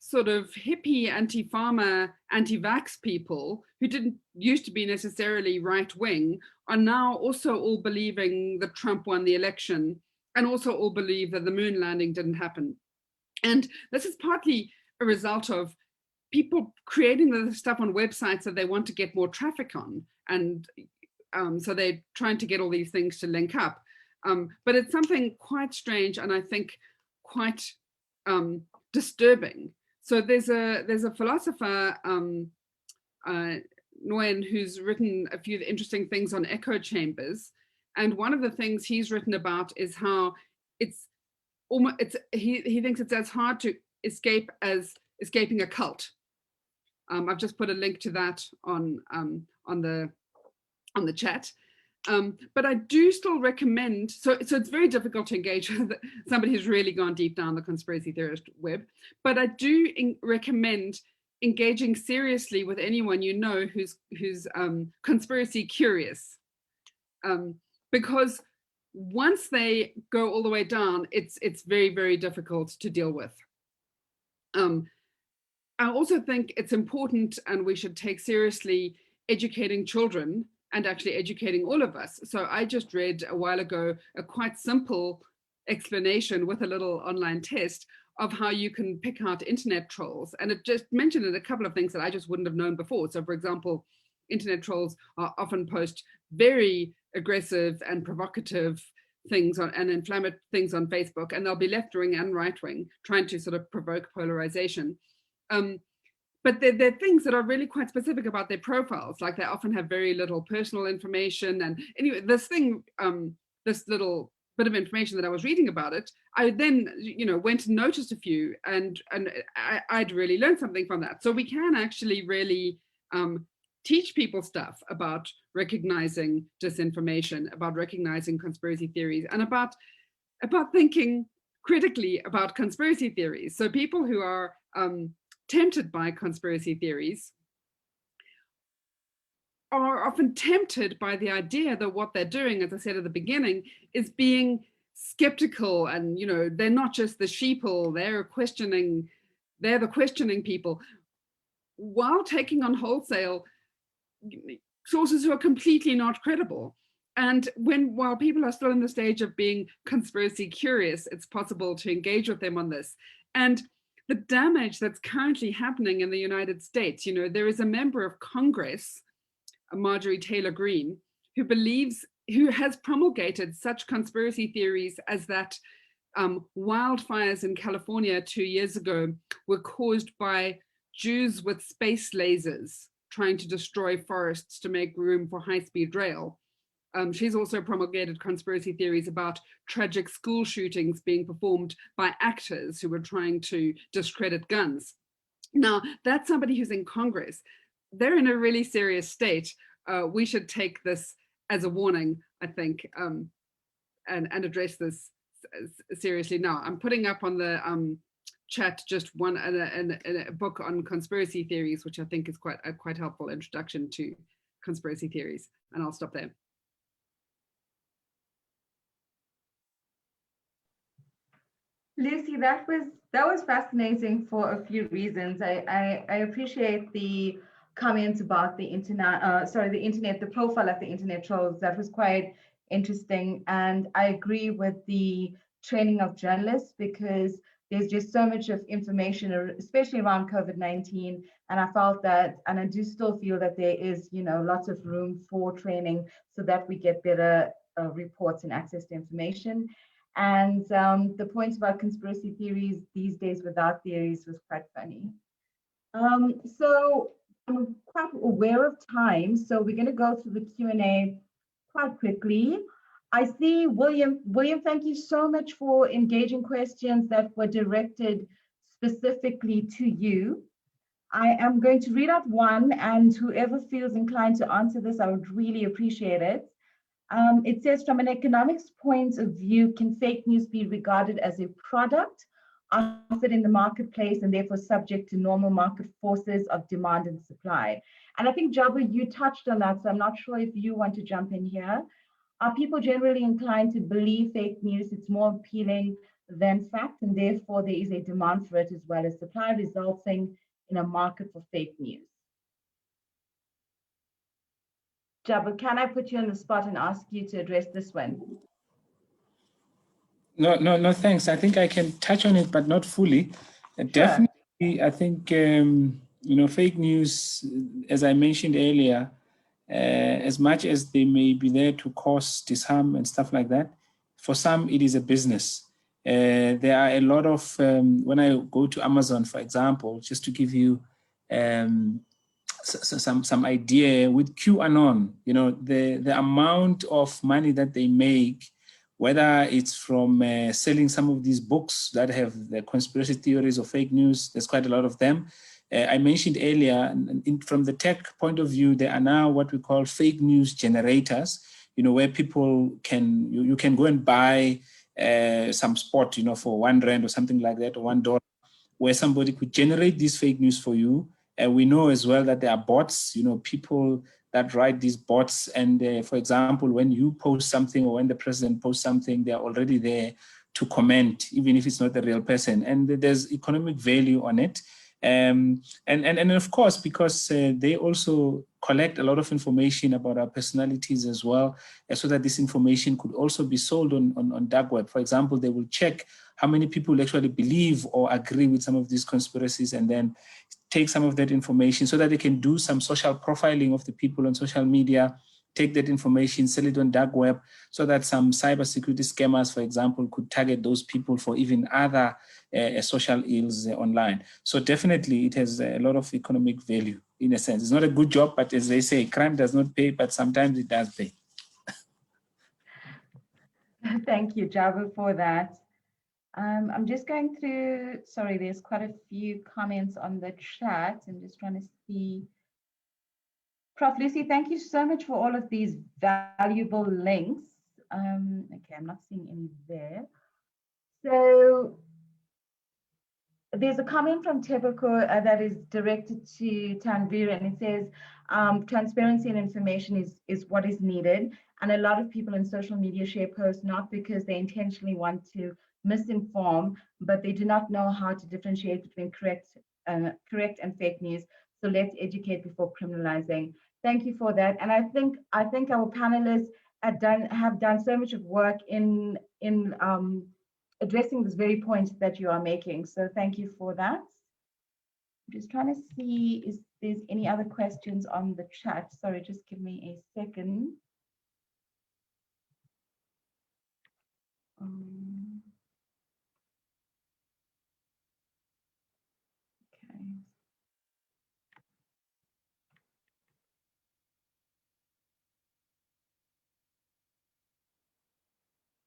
sort of hippie, anti-pharma, anti-vax people who didn't used to be necessarily right-wing are now also all believing that Trump won the election, and also all believe that the moon landing didn't happen. And this is partly a result of people creating the stuff on websites that they want to get more traffic on. And so they're trying to get all these things to link up. But it's something quite strange, and I think quite disturbing. So there's a philosopher, Nguyen, who's written a few interesting things on echo chambers. And one of the things he's written about is how he thinks it's as hard to escape as escaping a cult. I've just put a link to that on the chat. But I do still recommend, so it's very difficult to engage with somebody who's really gone deep down the conspiracy theorist web, but I do recommend engaging seriously with anyone you know who's conspiracy curious. Because once they go all the way down, it's very, very difficult to deal with. I also think it's important, and we should take seriously, educating children and actually educating all of us. So I just read a while ago a quite simple explanation with a little online test of how you can pick out internet trolls. And it just mentioned a couple of things that I just wouldn't have known before. So for example, internet trolls often post very aggressive and provocative things and inflammatory things on Facebook, and they'll be left-wing and right-wing, trying to sort of provoke polarization. But they're things that are really quite specific about their profiles, like they often have very little personal information. And anyway, this thing, this little bit of information that I was reading about it, I then, went and noticed a few, and I'd really learned something from that. So we can actually really teach people stuff about recognizing disinformation, about recognizing conspiracy theories, and about thinking critically about conspiracy theories. So people who are tempted by conspiracy theories are often tempted by the idea that what they're doing, as I said at the beginning, is being skeptical, and they're not just the sheeple, they're the questioning people, while taking on wholesale sources who are completely not credible. And while people are still in the stage of being conspiracy curious, it's possible to engage with them on this. And the damage that's currently happening in the United States, there is a member of Congress, Marjorie Taylor Greene, who has promulgated such conspiracy theories as that wildfires in California 2 years ago were caused by Jews with space lasers trying to destroy forests to make room for high-speed rail. She's also promulgated conspiracy theories about tragic school shootings being performed by actors who were trying to discredit guns. Now, that's somebody who's in Congress. They're in a really serious state. We should take this as a warning, I think, and address this seriously now. I'm putting up on the chat just one a book on conspiracy theories, which I think is quite helpful introduction to conspiracy theories, and I'll stop there. Lucy, that was fascinating for a few reasons. I appreciate the comments about the internet, the profile of the internet trolls. That was quite interesting. And I agree with the training of journalists, because there's just so much of information, especially around COVID-19. And I felt that, and I do still feel that there is, lots of room for training so that we get better reports and access to information. And the points about conspiracy theories these days without theories was quite funny. So I'm quite aware of time, so we're going to go through the Q&A quite quickly. I see William, thank you so much for engaging questions that were directed specifically to you. I am going to read out one, and whoever feels inclined to answer this, I would really appreciate it. It says, from an economics point of view, can fake news be regarded as a product offered in the marketplace and therefore subject to normal market forces of demand and supply? And I think, Jabba, you touched on that, so I'm not sure if you want to jump in here. Are people generally inclined to believe fake news? It's more appealing than fact, and therefore there is a demand for it as well as supply, resulting in a market for fake news. Jabba, can I put you on the spot and ask you to address this one? No, thanks. I think I can touch on it, but not fully. Definitely, I think, fake news, as I mentioned earlier, as much as they may be there to cause disharm and stuff like that, for some, it is a business. There are a lot of, when I go to Amazon, for example, just to give you some idea with QAnon, the amount of money that they make, whether it's from selling some of these books that have the conspiracy theories or fake news, there's quite a lot of them. I mentioned earlier, from the tech point of view, there are now what we call fake news generators, where people you can go and buy some spot, for R1 or something like that, or $1, where somebody could generate this fake news for you. And we know as well that there are bots, people that write these bots. And for example, when you post something or when the president posts something, they're already there to comment, even if it's not the real person. And there's economic value on it. And of course, because they also collect a lot of information about our personalities as well, so that this information could also be sold on dark web. For example, they will check how many people actually believe or agree with some of these conspiracies, and then take some of that information so that they can do some social profiling of the people on social media take that information, sell it on dark web, so that some cybersecurity scammers, for example, could target those people for even other social ills online. So definitely it has a lot of economic value in a sense. It's not a good job, but as they say, crime does not pay, but sometimes it does pay. Thank you, Jabu, for that. I'm just going through, sorry, there's quite a few comments on the chat. I'm just trying to see. Prof. Lucy, thank you so much for all of these valuable links. Okay, I'm not seeing any there. So there's a comment from Teboko that is directed to Tanvir, and it says, transparency and information is what is needed. And a lot of people in social media share posts not because they intentionally want to misinform, but they do not know how to differentiate between correct and fake news. So let's educate before criminalizing. Thank you for that. And I think our panelists have done so much of work in addressing this very point that you are making. So thank you for that. I'm just trying to see if there's any other questions on the chat. Sorry, just give me a second. Okay.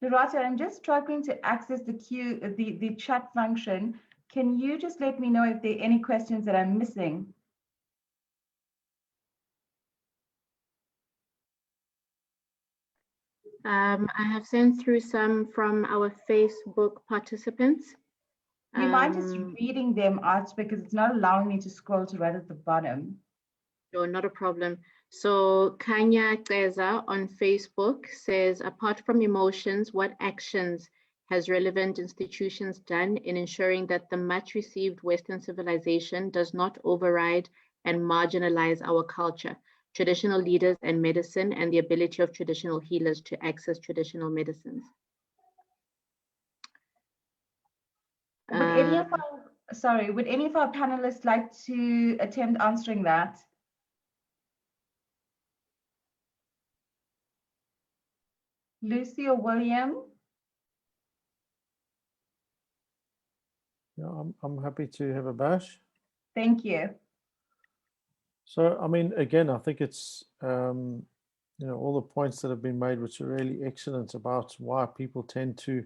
Dorota, I'm just struggling to access the chat function. Can you just let me know if there are any questions that I'm missing? I have sent through some from our Facebook participants. Do you mind just reading them out, because it's not allowing me to scroll to right at the bottom? Sure, not a problem. So Kanya Keza on Facebook says, apart from emotions, what actions has relevant institutions done in ensuring that the much received Western civilization does not override and marginalize our culture, traditional leaders and medicine, and the ability of traditional healers to access traditional medicines? Would any of our panelists like to attempt answering that? Lucy or William? Yeah, I'm happy to have a bash. Thank you. So, I mean, again, I think it's, you know, all the points that have been made, which are really excellent about why people tend to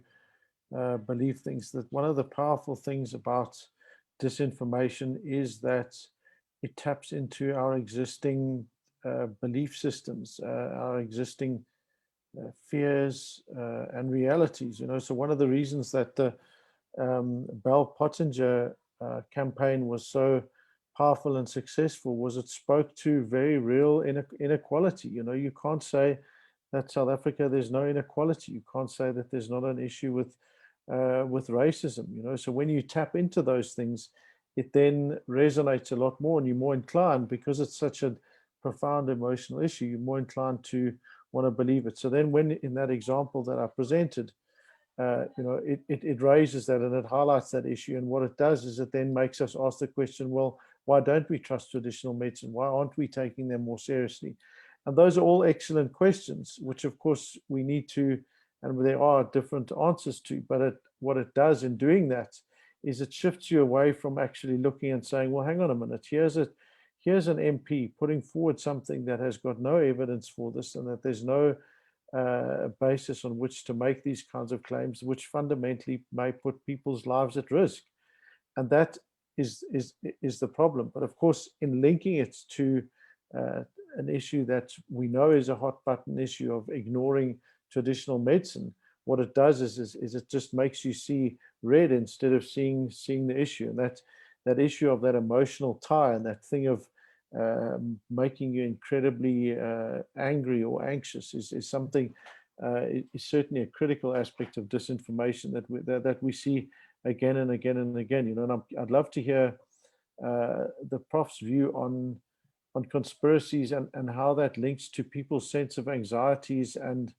believe things. That one of the powerful things about disinformation is that it taps into our existing belief systems, our existing fears and realities. You know, so one of the reasons that the Bell-Pottinger campaign was so powerful and successful was it spoke to very real inequality. You know, you can't say that South Africa there's no inequality. You can't say that there's not an issue with racism. You know, so when you tap into those things, it then resonates a lot more, and you're more inclined, because it's such a profound emotional issue, you're more inclined to want to believe it. So then, when in that example that I presented, you know, it raises that and it highlights that issue. And what it does is it then makes us ask the question, well, why don't we trust traditional medicine? Why aren't we taking them more seriously? And those are all excellent questions, which of course we need to, and there are different answers to, but what it does in doing that is it shifts you away from actually looking and saying, well, hang on a minute, here's an MP putting forward something that has got no evidence for this, and that there's no basis on which to make these kinds of claims, which fundamentally may put people's lives at risk. And that is the problem. But of course, in linking it to an issue that we know is a hot button issue of ignoring traditional medicine, what it does is it just makes you see red instead of seeing the issue. And that issue of that emotional tie, and that thing of making you incredibly angry or anxious is something, is certainly a critical aspect of disinformation that we see again and again and again. You know, and I'd love to hear the Prof's view on conspiracies and how that links to people's sense of anxieties and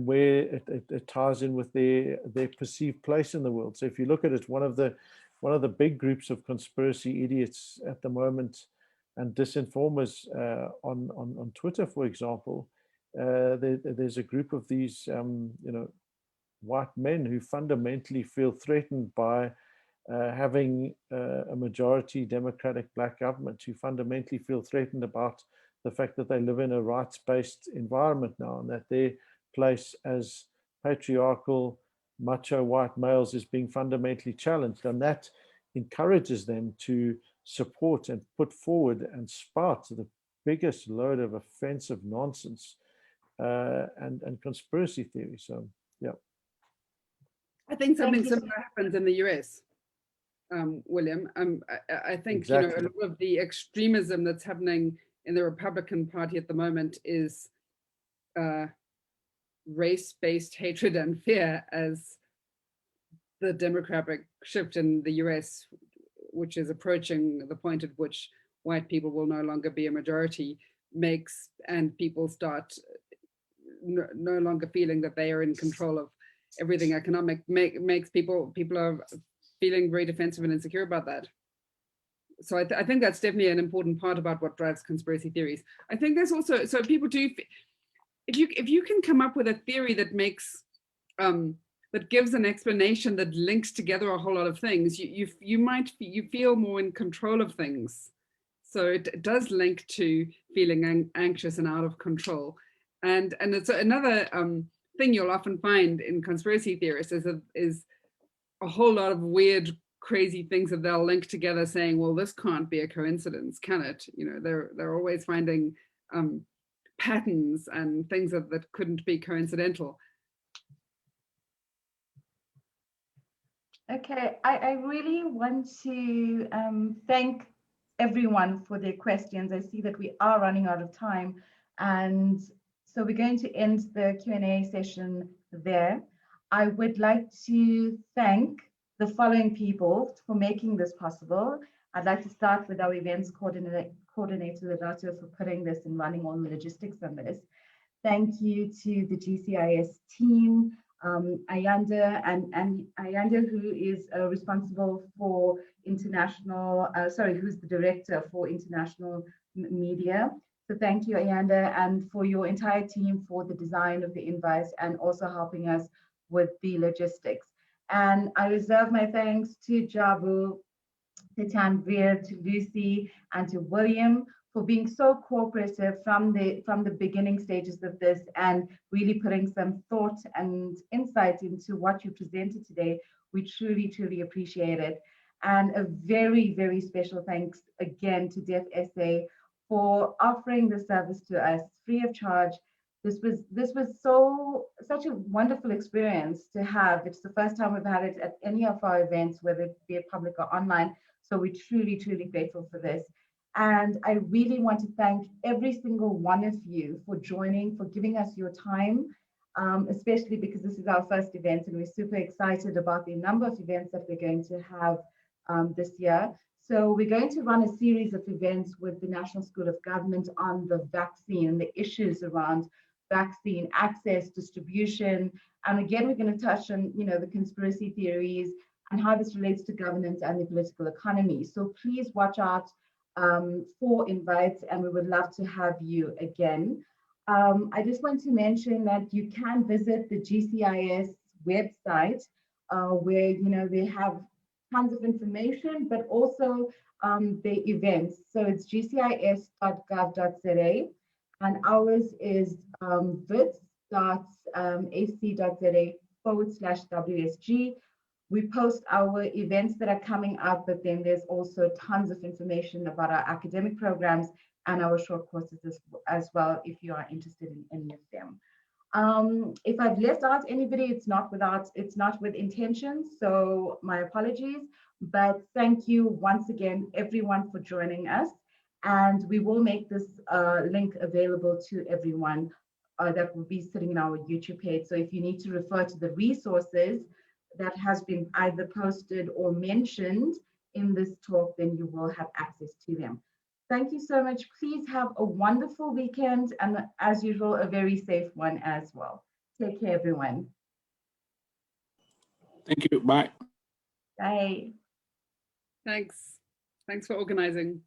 where it ties in with their perceived place in the world. So if you look at it, one of the big groups of conspiracy idiots at the moment and disinformers on Twitter, for example. There's a group of these, white men who fundamentally feel threatened by having a majority Democratic black government, who fundamentally feel threatened about the fact that they live in a rights-based environment now, and that their place as patriarchal, macho white males is being fundamentally challenged. And that encourages them to support and put forward and spout the biggest load of offensive nonsense and conspiracy theory. So, yeah. I think something similar happens in the US, William. I think exactly. A lot of the extremism that's happening in the Republican Party at the moment is race-based hatred and fear, as the demographic shift in the US, which is approaching the point at which white people will no longer be a majority, makes, and people start no longer feeling that they are in control of everything economic, makes people are feeling very defensive and insecure about that. So I think that's definitely an important part about what drives conspiracy theories. I think there's also, so people do, if you can come up with a theory that makes that gives an explanation that links together a whole lot of things, you feel more in control of things. So it does link to feeling anxious and out of control. And it's another thing you'll often find in conspiracy theorists is a whole lot of weird, crazy things that they'll link together, saying, well, this can't be a coincidence, can it? They're always finding patterns and things that couldn't be coincidental. Okay, I really want to thank everyone for their questions. I see that we are running out of time, and so we're going to end the Q&A session there. I would like to thank the following people for making this possible. I'd like to start with our events coordinator, Lodato, for putting this and running all the logistics on this. Thank you to the GCIS team, Ayanda, and Ayanda, who is responsible for international, who's the director for international media. So thank you, Ayanda, and for your entire team for the design of the invites and also helping us with the logistics. And I reserve my thanks to Jabu, to Tanvir, to Lucy, and to William for being so cooperative from the beginning stages of this and really putting some thought and insight into what you presented today. We truly, truly appreciate it. And a very, very special thanks again to Deaf SA for offering the service to us free of charge. This was such a wonderful experience to have. It's the first time we've had it at any of our events, whether it be public or online. So we're truly, truly grateful for this. And I really want to thank every single one of you for joining, for giving us your time, especially because this is our first event and we're super excited about the number of events that we're going to have this year. So we're going to run a series of events with the National School of Government on the vaccine and the issues around vaccine access, distribution. And again, we're going to touch on, the conspiracy theories and how this relates to governance and the political economy. So please watch out for invites, and we would love to have you again. I just want to mention that you can visit the GCIS website where, they have tons of information, but also the events. So it's gcis.gov.za, and ours is wits.ac.za/WSG. We post our events that are coming up, but then there's also tons of information about our academic programs and our short courses as well, if you are interested in any of them. If I've left out anybody, it's not with intention, so my apologies, but thank you once again, everyone, for joining us. And we will make this link available to everyone that will be sitting in our YouTube page. So if you need to refer to the resources that has been either posted or mentioned in this talk, then you will have access to them. Thank you so much. Please have a wonderful weekend, and as usual, a very safe one as well. Take care, everyone. Thank you. Bye. Bye. Thanks for organizing.